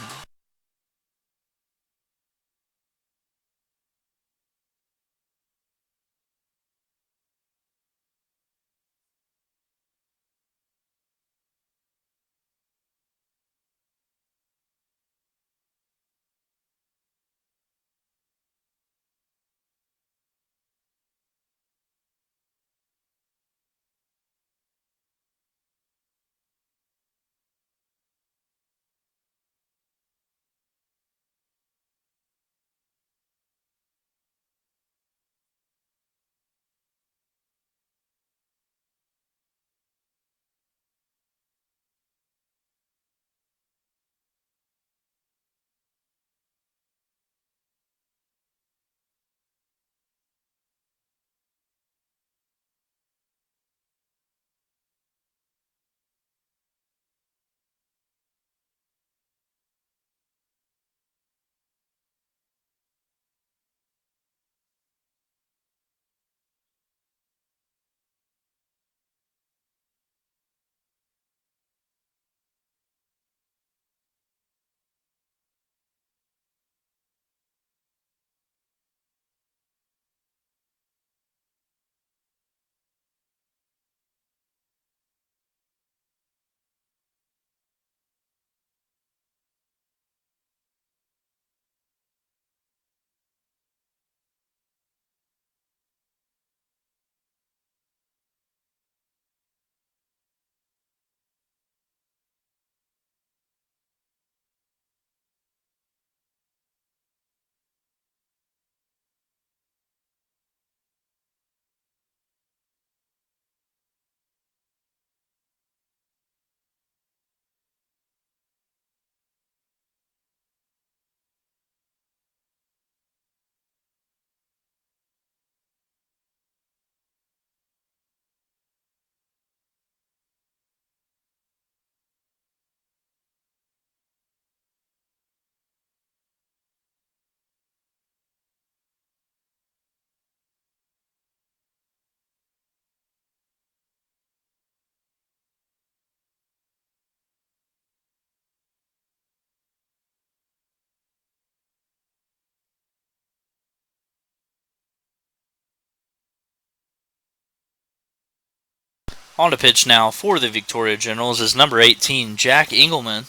On to pitch now for the Victoria Generals is number 18, Jack Engelman,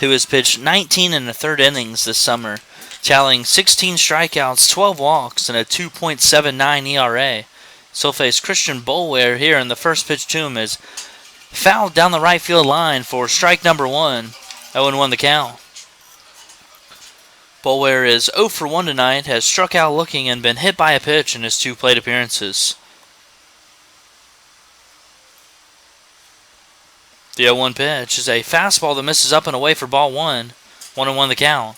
who has pitched 19 and a third innings this summer, tallying 16 strikeouts, 12 walks, and a 2.79 ERA. So face Christian Boulware here, and the first pitch to him is fouled down the right field line for strike number 1. 0-1 the count. Boulware is 0 for 1 tonight, has struck out looking and been hit by a pitch in his 2 plate appearances. The 0-1 pitch is a fastball that misses up and away for ball 1. 1-1 the count.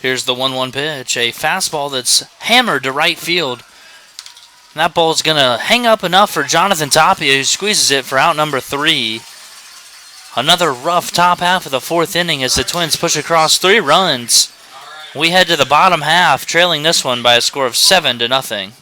Here's the 1-1 pitch, a fastball that's hammered to right field. And that ball's going to hang up enough for Jonathan Tapia, who squeezes it for out number 3. Another rough top half of the 4th inning as the Twins push across 3 runs. We head to the bottom half, trailing this one by a score of 7-0.